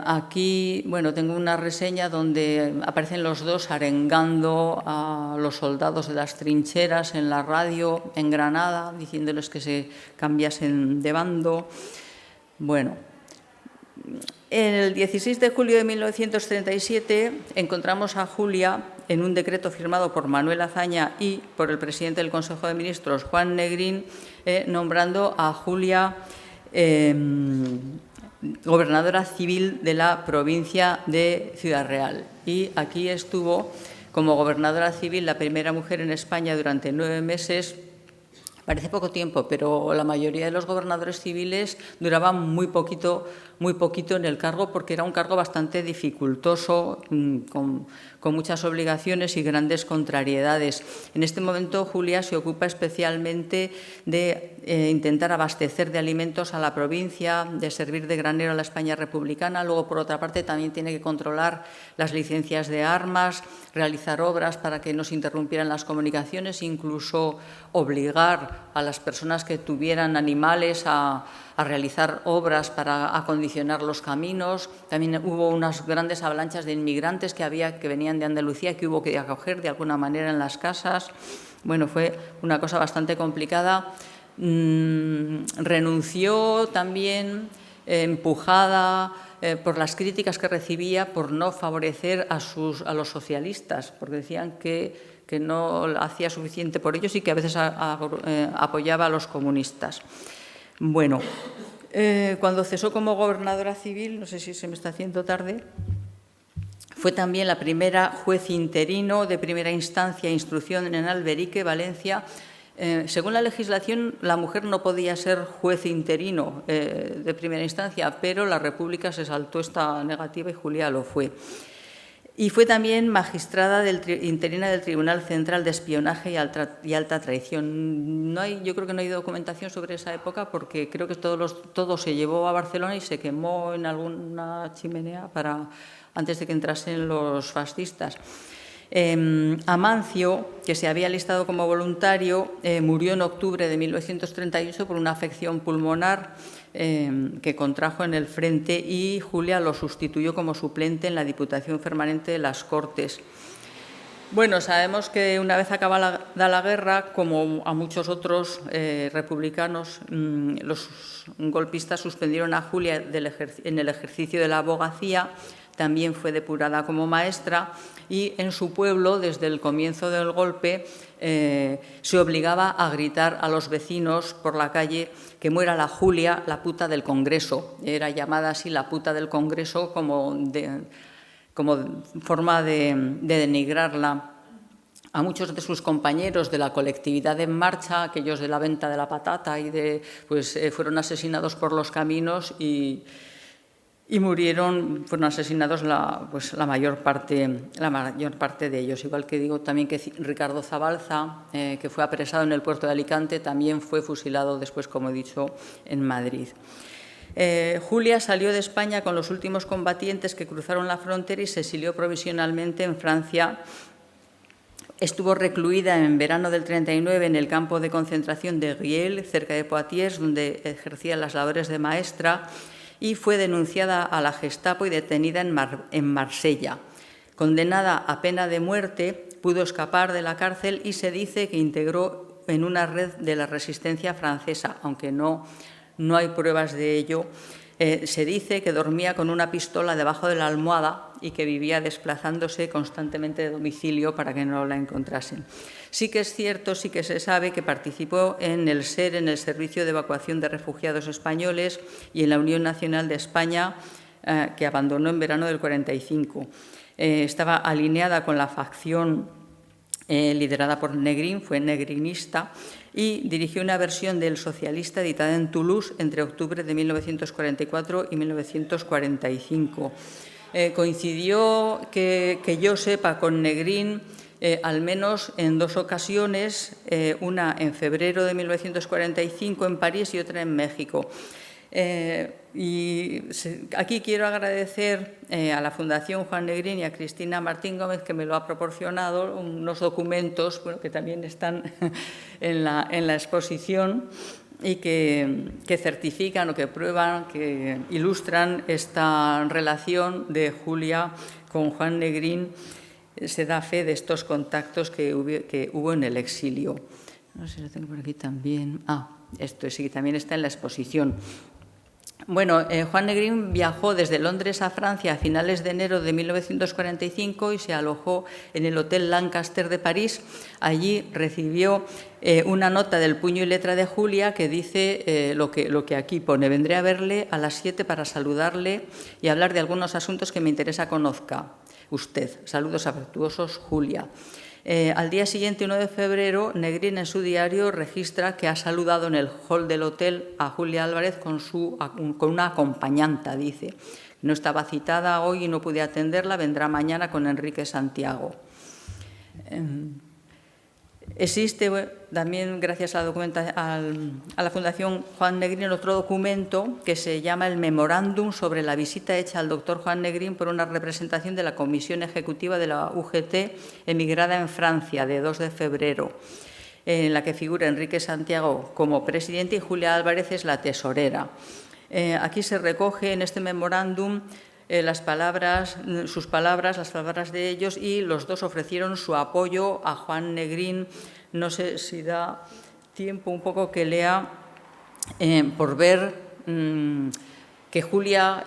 Aquí, bueno, tengo una reseña donde aparecen los dos arengando a los soldados de las trincheras en la radio en Granada, diciéndoles que se cambiasen de bando. Bueno, el 16 de julio de 1937 encontramos a Julia en un decreto firmado por Manuel Azaña y por el presidente del Consejo de Ministros, Juan Negrín, nombrando a Julia gobernadora civil de la provincia de Ciudad Real. Y aquí estuvo como gobernadora civil la primera mujer en España durante 9 meses. Parece poco tiempo, pero la mayoría de los gobernadores civiles duraban muy poquito en el cargo, porque era un cargo bastante dificultoso, con muchas obligaciones y grandes contrariedades. En este momento, Julia se ocupa especialmente de intentar abastecer de alimentos a la provincia, de servir de granero a la España republicana. Luego, por otra parte, también tiene que controlar las licencias de armas, realizar obras para que no se interrumpieran las comunicaciones, incluso obligar a las personas que tuvieran animales a realizar obras para acondicionar los caminos. También hubo unas grandes avalanchas de inmigrantes que venían de Andalucía, que hubo que acoger de alguna manera en las casas. Bueno, fue una cosa bastante complicada. Renunció también, empujada por las críticas que recibía por no favorecer a los socialistas, porque decían que no hacía suficiente por ellos y que a veces apoyaba a los comunistas. Bueno, cuando cesó como gobernadora civil, no sé si se me está haciendo tarde, fue también la primera juez interino de primera instancia e instrucción en Alberique, Valencia. Según la legislación, la mujer no podía ser juez interino de primera instancia, pero la República se saltó esta negativa y Julia lo fue. Y fue también magistrada interina del Tribunal Central de Espionaje y Alta Traición. Yo creo que no hay documentación sobre esa época, porque creo que todo se llevó a Barcelona y se quemó en alguna chimenea antes de que entrasen los fascistas. Amancio, que se había alistado como voluntario, murió en octubre de 1938 por una afección pulmonar que contrajo en el frente, y Julia lo sustituyó como suplente en la Diputación Permanente de las Cortes. Bueno, sabemos que una vez acabada la guerra, como a muchos otros republicanos, los golpistas suspendieron a Julia en el ejercicio de la abogacía. También fue depurada como maestra, y en su pueblo, desde el comienzo del golpe, se obligaba a gritar a los vecinos por la calle que muera la Julia, la puta del Congreso. Era llamada así la puta del Congreso como forma de denigrarla. A muchos de sus compañeros de la colectividad En Marcha, aquellos de la venta de la patata, fueron asesinados por los caminos y fueron asesinados la mayor parte de ellos. Igual que digo también que Ricardo Zabalza, que fue apresado en el puerto de Alicante, también fue fusilado después, como he dicho, en Madrid. Julia salió de España con los últimos combatientes que cruzaron la frontera y se exilió provisionalmente en Francia. Estuvo recluida en verano del 39 en el campo de concentración de Riel, cerca de Poitiers, donde ejercía las labores de maestra, y fue denunciada a la Gestapo y detenida en Marsella. Condenada a pena de muerte, pudo escapar de la cárcel y se dice que integró en una red de la resistencia francesa, aunque no hay pruebas de ello. Se dice que dormía con una pistola debajo de la almohada y que vivía desplazándose constantemente de domicilio para que no la encontrasen. Sí que es cierto, sí que se sabe que participó en el SER, en el Servicio de Evacuación de Refugiados Españoles, y en la Unión Nacional de España, que abandonó en verano del 45. Estaba alineada con la facción liderada por Negrín, fue negrinista, y dirigió una versión del Socialista editada en Toulouse entre octubre de 1944 y 1945. Coincidió, que yo sepa, con Negrín al menos en 2 ocasiones, una en febrero de 1945 en París y otra en México. Aquí quiero agradecer a la Fundación Juan Negrín y a Cristina Martín Gómez, que me lo ha proporcionado, unos documentos que también están en la exposición y que certifican o que prueban, que ilustran esta relación de Julia con Juan Negrín. Se da fe de estos contactos que hubo en el exilio. No sé si lo tengo por aquí también. Esto sí, también está en la exposición. Bueno, Juan Negrín viajó desde Londres a Francia a finales de enero de 1945 y se alojó en el Hotel Lancaster de París. Allí recibió una nota del puño y letra de Julia que dice lo que aquí pone: vendré a verle a las 7 para saludarle y hablar de algunos asuntos que me interesa conozca usted. Saludos afectuosos, Julia. Al día siguiente, 1 de febrero, Negrín en su diario registra que ha saludado en el hall del hotel a Julia Álvarez con una acompañanta, dice. No estaba citada hoy y no pude atenderla, vendrá mañana con Enrique Santiago. Existe también, gracias a la Fundación Juan Negrín, otro documento que se llama el Memorándum sobre la visita hecha al doctor Juan Negrín por una representación de la Comisión Ejecutiva de la UGT emigrada en Francia, de 2 de febrero, en la que figura Enrique Santiago como presidente y Julia Álvarez es la tesorera. Aquí se recoge en este memorándum las palabras de ellos, y los dos ofrecieron su apoyo a Juan Negrín. No sé si da tiempo un poco que lea, por ver que Julia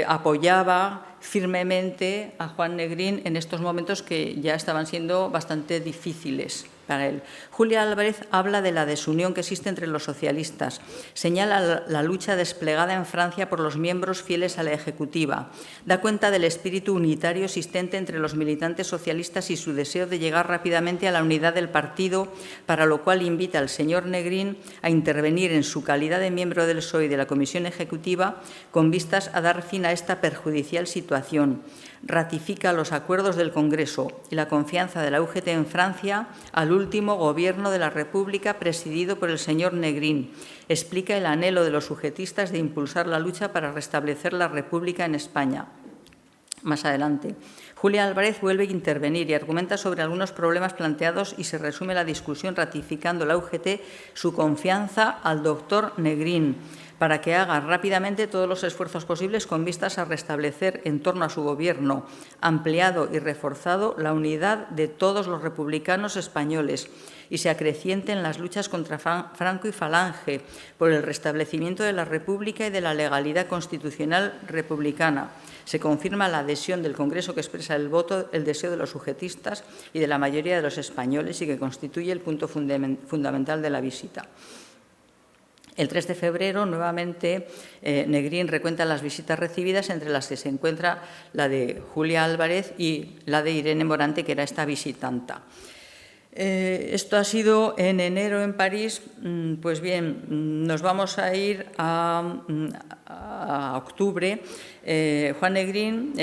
apoyaba firmemente a Juan Negrín en estos momentos que ya estaban siendo bastante difíciles para él. Julia Álvarez habla de la desunión que existe entre los socialistas, señala la lucha desplegada en Francia por los miembros fieles a la ejecutiva, da cuenta del espíritu unitario existente entre los militantes socialistas y su deseo de llegar rápidamente a la unidad del partido, para lo cual invita al señor Negrín a intervenir en su calidad de miembro del PSOE y de la Comisión Ejecutiva con vistas a dar fin a esta perjudicial situación. Ratifica los acuerdos del Congreso y la confianza de la UGT en Francia al último Gobierno de la República presidido por el señor Negrín. Explica el anhelo de los ugetistas de impulsar la lucha para restablecer la República en España. Más adelante, Julia Álvarez vuelve a intervenir y argumenta sobre algunos problemas planteados y se resume la discusión ratificando la UGT su confianza al doctor Negrín para que haga rápidamente todos los esfuerzos posibles con vistas a restablecer en torno a su gobierno ampliado y reforzado la unidad de todos los republicanos españoles y se acrecienten las luchas contra Franco y Falange por el restablecimiento de la República y de la legalidad constitucional republicana. Se confirma la adhesión del Congreso que expresa el deseo de los sujetistas y de la mayoría de los españoles y que constituye el punto fundamental de la visita. El 3 de febrero, nuevamente, Negrín recuenta las visitas recibidas, entre las que se encuentra la de Julia Álvarez y la de Irene Morante, que era esta visitanta. Esto ha sido en enero en París. Pues bien, nos vamos a ir a octubre. Juan Negrín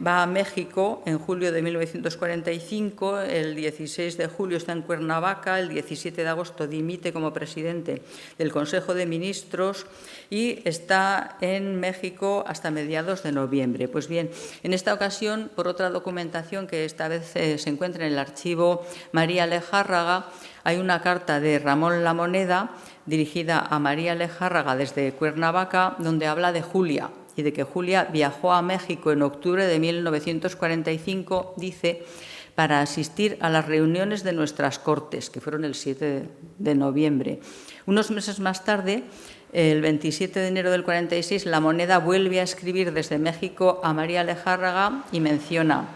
va a México en julio de 1945, el 16 de julio está en Cuernavaca, el 17 de agosto dimite como presidente del Consejo de Ministros y está en México hasta mediados de noviembre. Pues bien, en esta ocasión, por otra documentación que esta vez se encuentra en el archivo María Lejárraga, hay una carta de Ramón Lamoneda dirigida a María Lejárraga desde Cuernavaca, donde habla de Julia y de que Julia viajó a México en octubre de 1945, dice, para asistir a las reuniones de nuestras Cortes, que fueron el 7 de noviembre. Unos meses más tarde, el 27 de enero del 46, Lamoneda vuelve a escribir desde México a María Lejárraga y menciona: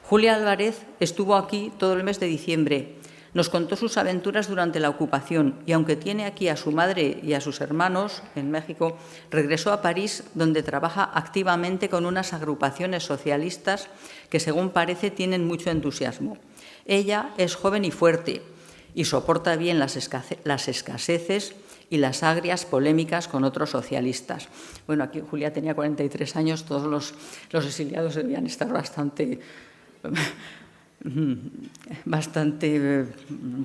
Julia Álvarez estuvo aquí todo el mes de diciembre. Nos contó sus aventuras durante la ocupación y, aunque tiene aquí a su madre y a sus hermanos en México, regresó a París, donde trabaja activamente con unas agrupaciones socialistas que, según parece, tienen mucho entusiasmo. Ella es joven y fuerte y soporta bien las escaseces y las agrias polémicas con otros socialistas. Bueno, aquí Julia tenía 43 años, todos los exiliados debían estar bastante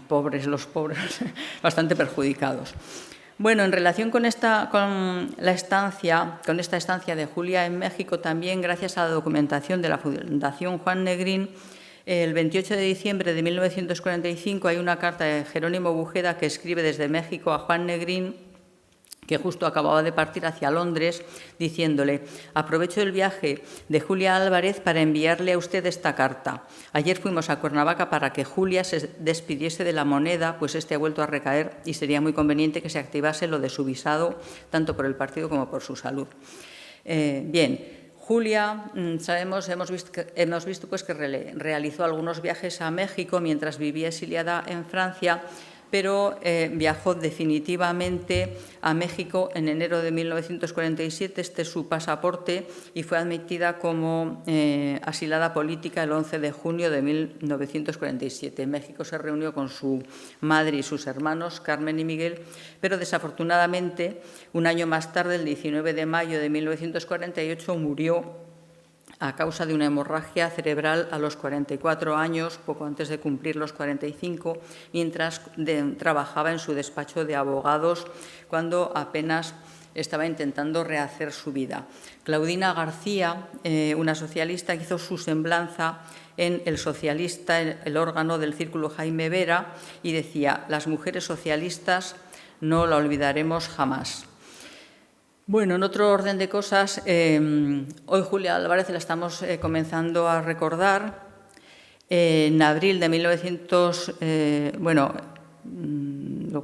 pobres, los pobres, bastante perjudicados. Bueno, en relación con esta estancia de Julia en México, también gracias a la documentación de la Fundación Juan Negrín, el 28 de diciembre de 1945 hay una carta de Jerónimo Bujeda que escribe desde México a Juan Negrín que justo acababa de partir hacia Londres, diciéndole: aprovecho el viaje de Julia Álvarez para enviarle a usted esta carta. Ayer fuimos a Cuernavaca para que Julia se despidiese de la moneda, pues este ha vuelto a recaer y sería muy conveniente que se activase lo de su visado, tanto por el partido como por su salud. Bien. Julia, hemos visto pues, que realizó algunos viajes a México mientras vivía exiliada en Francia, pero viajó definitivamente a México en enero de 1947, este es su pasaporte, y fue admitida como asilada política el 11 de junio de 1947. En México se reunió con su madre y sus hermanos, Carmen y Miguel, pero desafortunadamente, un año más tarde, el 19 de mayo de 1948, murió a causa de una hemorragia cerebral a los 44 años, poco antes de cumplir los 45, mientras trabajaba en su despacho de abogados, cuando apenas estaba intentando rehacer su vida. Claudina García, una socialista, hizo su semblanza en El Socialista, el órgano del Círculo Jaime Vera, y decía: las mujeres socialistas no la olvidaremos jamás. Bueno, en otro orden de cosas, hoy Julia Álvarez la estamos comenzando a recordar. En abril de 1900, luego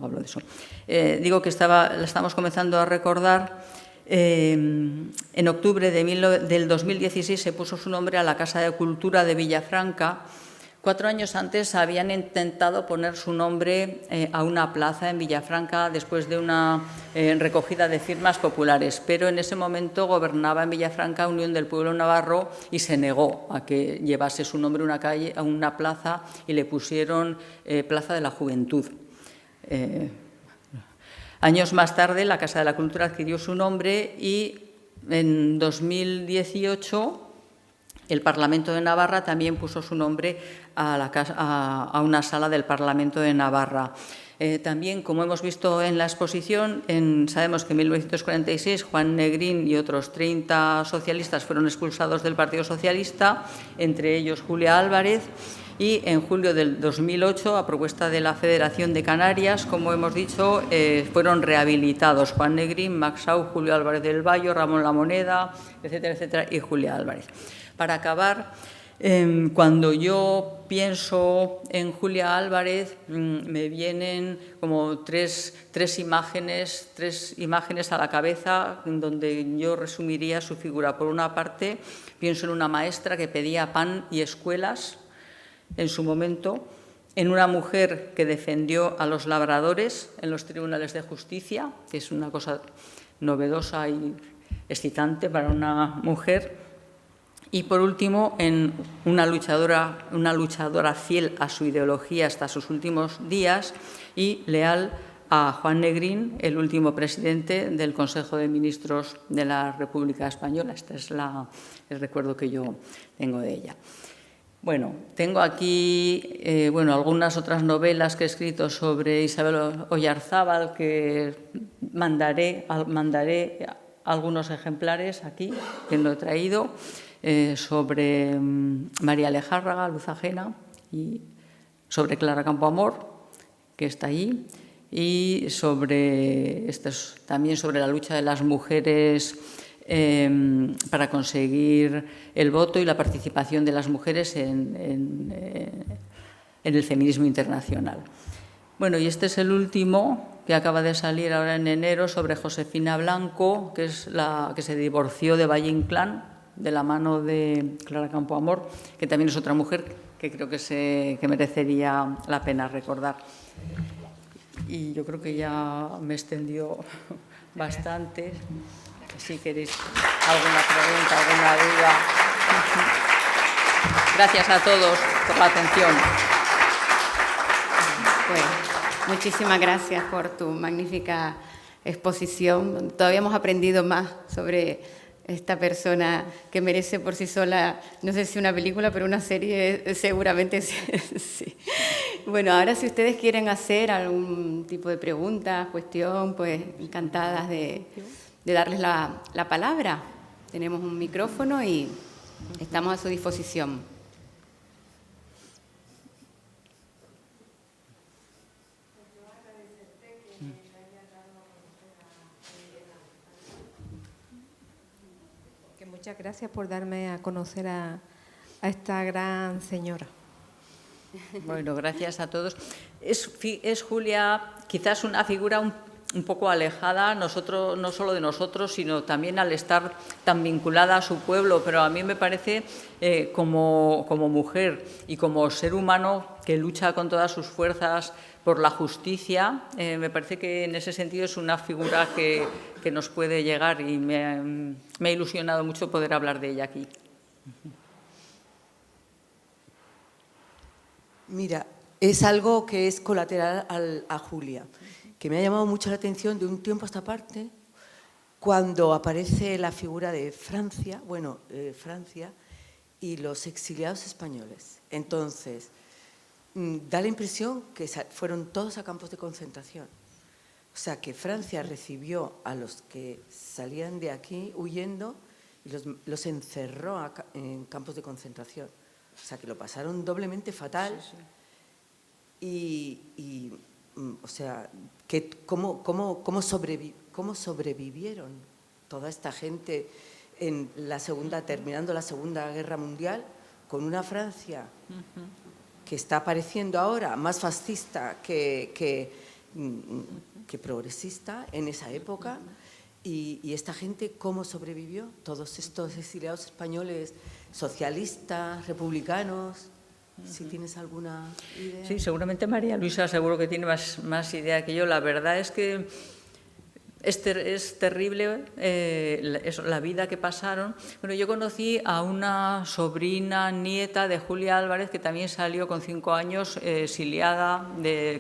hablo de eso. Digo que la estamos comenzando a recordar. En octubre del 2016 se puso su nombre a la Casa de Cultura de Villafranca. 4 años antes habían intentado poner su nombre a una plaza en Villafranca después de una recogida de firmas populares, pero en ese momento gobernaba en Villafranca Unión del Pueblo Navarro y se negó a que llevase su nombre a una plaza, y le pusieron Plaza de la Juventud. Años más tarde, la Casa de la Cultura adquirió su nombre y en 2018 el Parlamento de Navarra también puso su nombre a una sala del Parlamento de Navarra. También, como hemos visto en la exposición, sabemos que en 1946 Juan Negrín y otros 30 socialistas fueron expulsados del Partido Socialista, entre ellos Julia Álvarez, y en julio del 2008, a propuesta de la Federación de Canarias, como hemos dicho, fueron rehabilitados Juan Negrín, Maxau, Julio Álvarez del Valle, Ramón La Moneda, etcétera, etcétera, y Julia Álvarez. Para acabar, cuando yo pienso en Julia Álvarez, me vienen como tres imágenes a la cabeza, en donde yo resumiría su figura. Por una parte, pienso en una maestra que pedía pan y escuelas en su momento, en una mujer que defendió a los labradores en los tribunales de justicia, que es una cosa novedosa y excitante para una mujer. Y, por último, en una luchadora fiel a su ideología hasta sus últimos días y leal a Juan Negrín, el último presidente del Consejo de Ministros de la República Española. Este es el recuerdo que yo tengo de ella. Bueno, tengo aquí algunas otras novelas que he escrito sobre Isabel Oyarzábal, que mandaré algunos ejemplares aquí, que lo he traído. Sobre María Lejárraga, Luz Ajena, y sobre Clara Campoamor, que está ahí, y también sobre la lucha de las mujeres para conseguir el voto y la participación de las mujeres en el feminismo internacional. Bueno, y este es el último, que acaba de salir ahora en enero, sobre Josefina Blanco, que es la que se divorció de Valle Inclán, de la mano de Clara Campoamor, que también es otra mujer que creo que merecería la pena recordar. Y yo creo que ya me extendió bastante. Si queréis alguna pregunta, alguna duda. Gracias a todos por la atención. Bueno, muchísimas gracias por tu magnífica exposición. Todavía hemos aprendido más sobre esta persona que merece por sí sola, no sé si una película, pero una serie seguramente sí. Bueno, ahora si ustedes quieren hacer algún tipo de pregunta, cuestión, pues encantadas de darles la palabra. Tenemos un micrófono y estamos a su disposición. muchas gracias por darme a conocer a esta gran señora. Bueno, gracias a todos. Es Julia quizás una figura un poco alejada, no solo de nosotros, sino también al estar tan vinculada a su pueblo, pero a mí me parece como mujer y como ser humano que lucha con todas sus fuerzas por la justicia, me parece que en ese sentido es una figura que nos puede llegar y me ha ilusionado mucho poder hablar de ella aquí. Mira, es algo que es colateral a Julia, que me ha llamado mucho la atención de un tiempo a esta parte, cuando aparece la figura de Francia, Francia y los exiliados españoles. Entonces, da la impresión que fueron todos a campos de concentración. O sea, que Francia recibió a los que salían de aquí huyendo y los encerró en campos de concentración. O sea, que lo pasaron doblemente fatal. Sí, sí. O sea, ¿cómo sobrevivieron toda esta gente terminando la Segunda Guerra Mundial con una Francia que está apareciendo ahora más fascista que progresista en esa época? Y esta gente, ¿cómo sobrevivió? Todos estos exiliados españoles, socialistas, republicanos. Si tienes alguna idea. Sí, seguramente María Luisa seguro que tiene más idea que yo. La verdad es que es terrible la vida que pasaron. Bueno, yo conocí a una sobrina, nieta de Julia Álvarez, que también salió con 5 años exiliada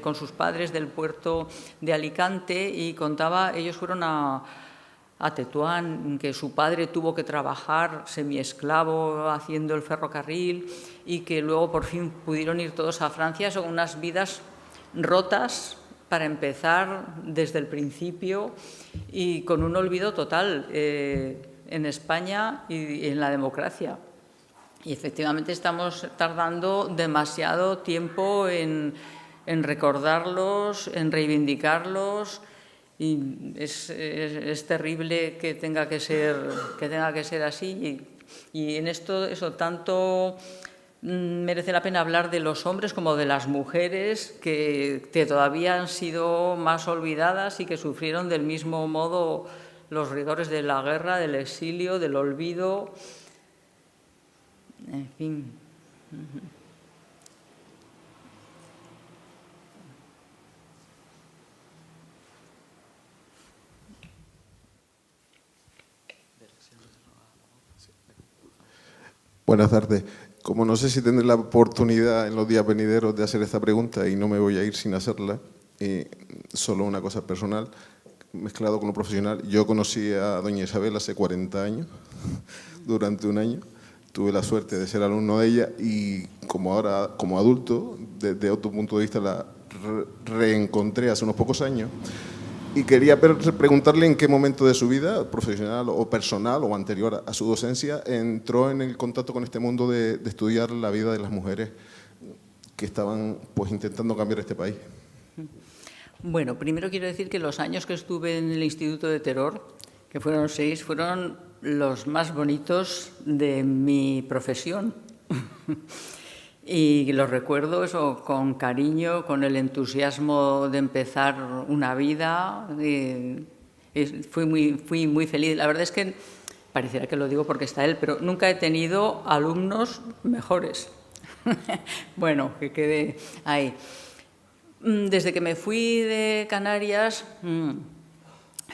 con sus padres del puerto de Alicante, y contaba, ellos fueron a Tetuán, que su padre tuvo que trabajar semiesclavo haciendo el ferrocarril y que luego por fin pudieron ir todos a Francia. Son unas vidas rotas para empezar desde el principio y con un olvido total en España y en la democracia. Y efectivamente estamos tardando demasiado tiempo en recordarlos, en reivindicarlos. Y es terrible que tenga que ser así. Y en esto, tanto merece la pena hablar de los hombres como de las mujeres que todavía han sido más olvidadas y que sufrieron del mismo modo los rigores de la guerra, del exilio, del olvido. En fin. Buenas tardes. Como no sé si tendré la oportunidad en los días venideros de hacer esta pregunta y no me voy a ir sin hacerla, solo una cosa personal, mezclado con lo profesional. Yo conocí a doña Isabel hace 40 años, durante un año. Tuve la suerte de ser alumno de ella y como adulto, desde otro punto de vista, la reencontré hace unos pocos años. Y quería preguntarle en qué momento de su vida, profesional o personal o anterior a su docencia, entró en el contacto con este mundo de estudiar la vida de las mujeres que estaban intentando cambiar este país. Bueno, primero quiero decir que los años que estuve en el Instituto de Terror, que fueron 6, fueron los más bonitos de mi profesión. Y los recuerdo con cariño, con el entusiasmo de empezar una vida. Fui muy feliz. La verdad es que pareciera que lo digo porque está él, pero nunca he tenido alumnos mejores. Bueno, que quede ahí. Desde que me fui de Canarias,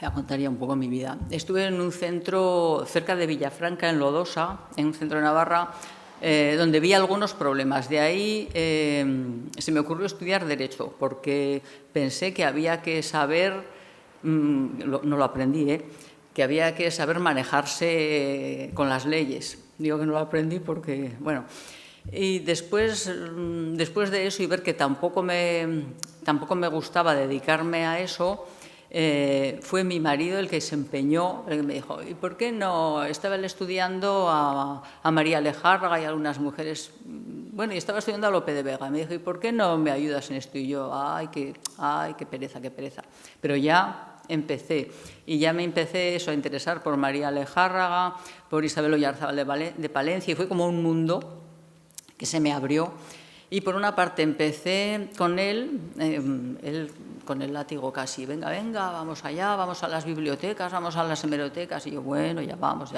ya contaría un poco mi vida. Estuve en un centro cerca de Villafranca, en Lodosa, en un centro de Navarra, donde vi algunos problemas. De ahí se me ocurrió estudiar Derecho, porque pensé que había que saber, no lo aprendí, que había que saber manejarse con las leyes. Digo que no lo aprendí porque, bueno... Y después de eso y ver que tampoco me gustaba dedicarme a eso, fue mi marido el que se empeñó, el que me dijo, ¿y por qué no? Estaba él estudiando a María Lejárraga y a algunas mujeres, bueno, y estaba estudiando a Lope de Vega. Me dijo, ¿y por qué no me ayudas en esto? Y yo, ay, qué pereza, qué pereza. Pero ya empecé. Y ya me empecé eso, a interesar por María Lejárraga, por Isabel Oyarzábal de Palencia, y fue como un mundo que se me abrió. Y por una parte empecé con él con el látigo casi, venga, venga, vamos allá, vamos a las bibliotecas, vamos a las hemerotecas, y yo, bueno, ya vamos.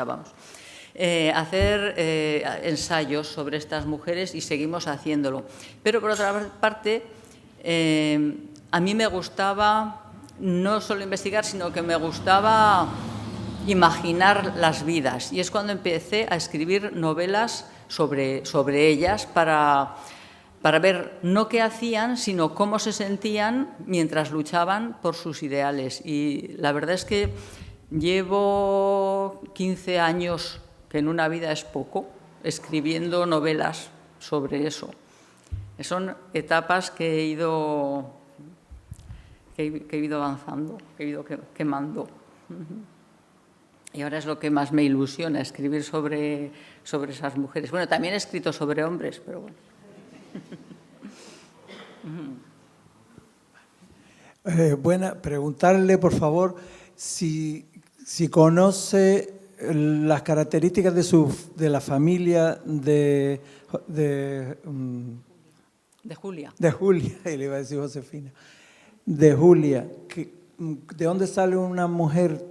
Hacer ensayos sobre estas mujeres y seguimos haciéndolo. Pero por otra parte, a mí me gustaba no solo investigar, sino que me gustaba imaginar las vidas. Y es cuando empecé a escribir novelas sobre ellas para ver no qué hacían, sino cómo se sentían mientras luchaban por sus ideales. Y la verdad es que llevo 15 años, que en una vida es poco, escribiendo novelas sobre eso. Son etapas que he ido avanzando, que he ido quemando. Y ahora es lo que más me ilusiona, escribir sobre esas mujeres. Bueno, también he escrito sobre hombres, pero bueno. Preguntarle, por favor, si conoce las características de la familia de Julia. De Julia, y le iba a decir Josefina. De Julia. ¿De dónde sale una mujer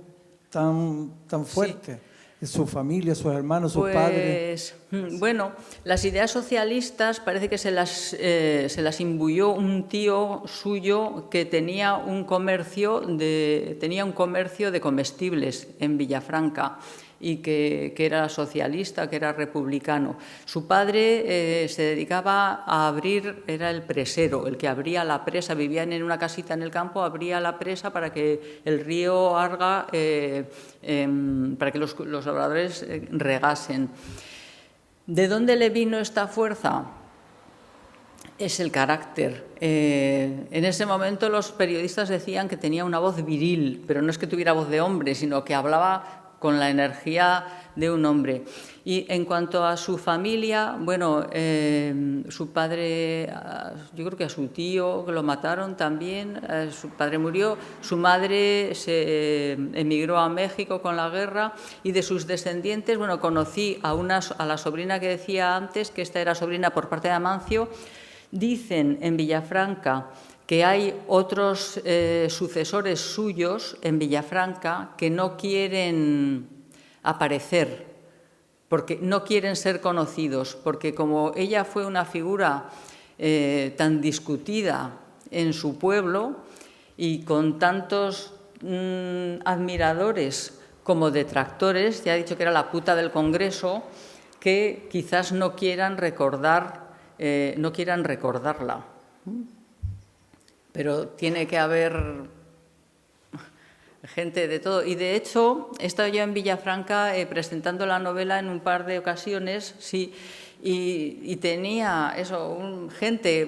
tan fuerte? Sí. ¿Su familia, sus hermanos, sus padres? Bueno, las ideas socialistas parece que se las imbuyó un tío suyo que tenía un comercio de comestibles en Villafranca y que era socialista, que era republicano. Su padre se dedicaba a abrir, era el presero, el que abría la presa, vivían en una casita en el campo, abría la presa para que el río Arga, para que los labradores regasen. ¿De dónde le vino esta fuerza? Es el carácter. En ese momento los periodistas decían que tenía una voz viril, pero no es que tuviera voz de hombre, sino que hablaba con la energía de un hombre. Y en cuanto a su familia, bueno, su padre, yo creo que a su tío, que lo mataron también, su padre murió, su madre se emigró a México con la guerra, y de sus descendientes, bueno, conocí a la sobrina que decía antes, que esta era sobrina por parte de Amancio. Dicen en Villafranca que hay otros sucesores suyos en Villafranca que no quieren aparecer, porque no quieren ser conocidos, porque como ella fue una figura tan discutida en su pueblo y con tantos admiradores como detractores, ya ha dicho que era la puta del Congreso, que quizás no quieran recordarla. Pero tiene que haber gente de todo. Y de hecho, he estado yo en Villafranca presentando la novela en un par de ocasiones, sí, y tenía eso, gente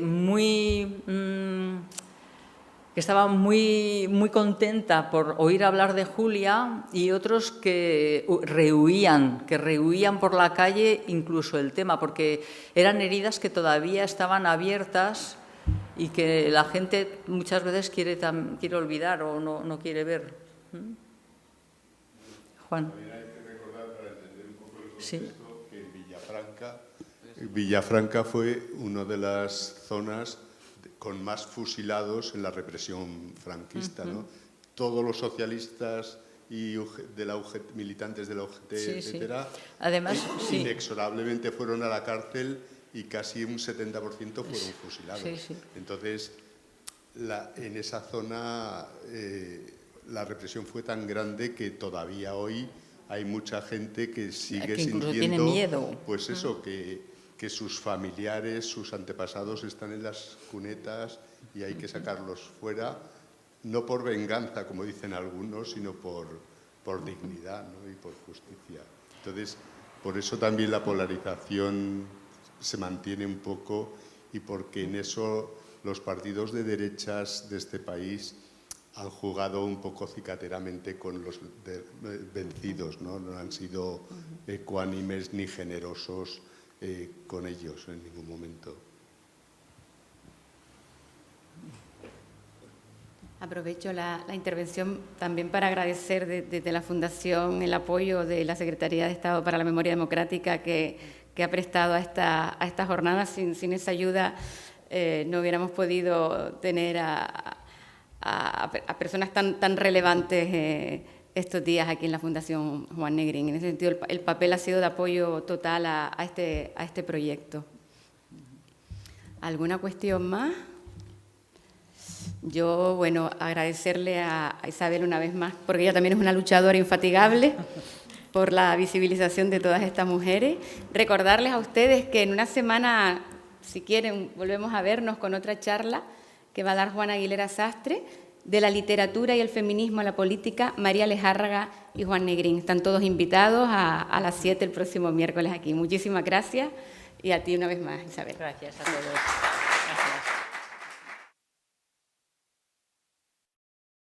que estaba muy contenta por oír hablar de Julia, y otros que rehuían por la calle incluso el tema, porque eran heridas que todavía estaban abiertas y que la gente muchas veces quiere olvidar o no quiere ver. Juan. También hay que recordar, para entender un poco el Sí. contexto, que Villafranca fue una de las zonas con más fusilados en la represión franquista, ¿no? Todos los socialistas y militantes de la UGT, etcétera, Además, inexorablemente fueron a la cárcel, y casi un 70% fueron fusilados. Entonces, en esa zona la represión fue tan grande que todavía hoy hay mucha gente que sigue sintiendo, tiene miedo. Pues eso, que sus familiares, sus antepasados están en las cunetas y hay que sacarlos fuera, no por venganza, como dicen algunos, sino por dignidad, ¿no? Y por justicia. Entonces, por eso también la polarización se mantiene un poco, y porque en eso los partidos de derechas de este país han jugado un poco cicateramente con los vencidos, ¿no? No han sido ecuánimes ni generosos con ellos en ningún momento. Aprovecho la intervención también para agradecer desde la Fundación el apoyo de la Secretaría de Estado para la Memoria Democrática que ha prestado a esta jornada. Sin esa ayuda no hubiéramos podido tener a personas tan relevantes estos días aquí en la Fundación Juan Negrín. En ese sentido, el papel ha sido de apoyo total a este proyecto. ¿Alguna cuestión más? Yo, bueno, agradecerle a Isabel una vez más, porque ella también es una luchadora infatigable por la visibilización de todas estas mujeres. Recordarles a ustedes que en una semana, si quieren, volvemos a vernos con otra charla que va a dar Juana Aguilera Sastre, de la literatura y el feminismo a la política, María Lejárraga y Juan Negrín. Están todos invitados a las 7 el próximo miércoles aquí. Muchísimas gracias y a ti una vez más, Isabel. Gracias a todos. Gracias.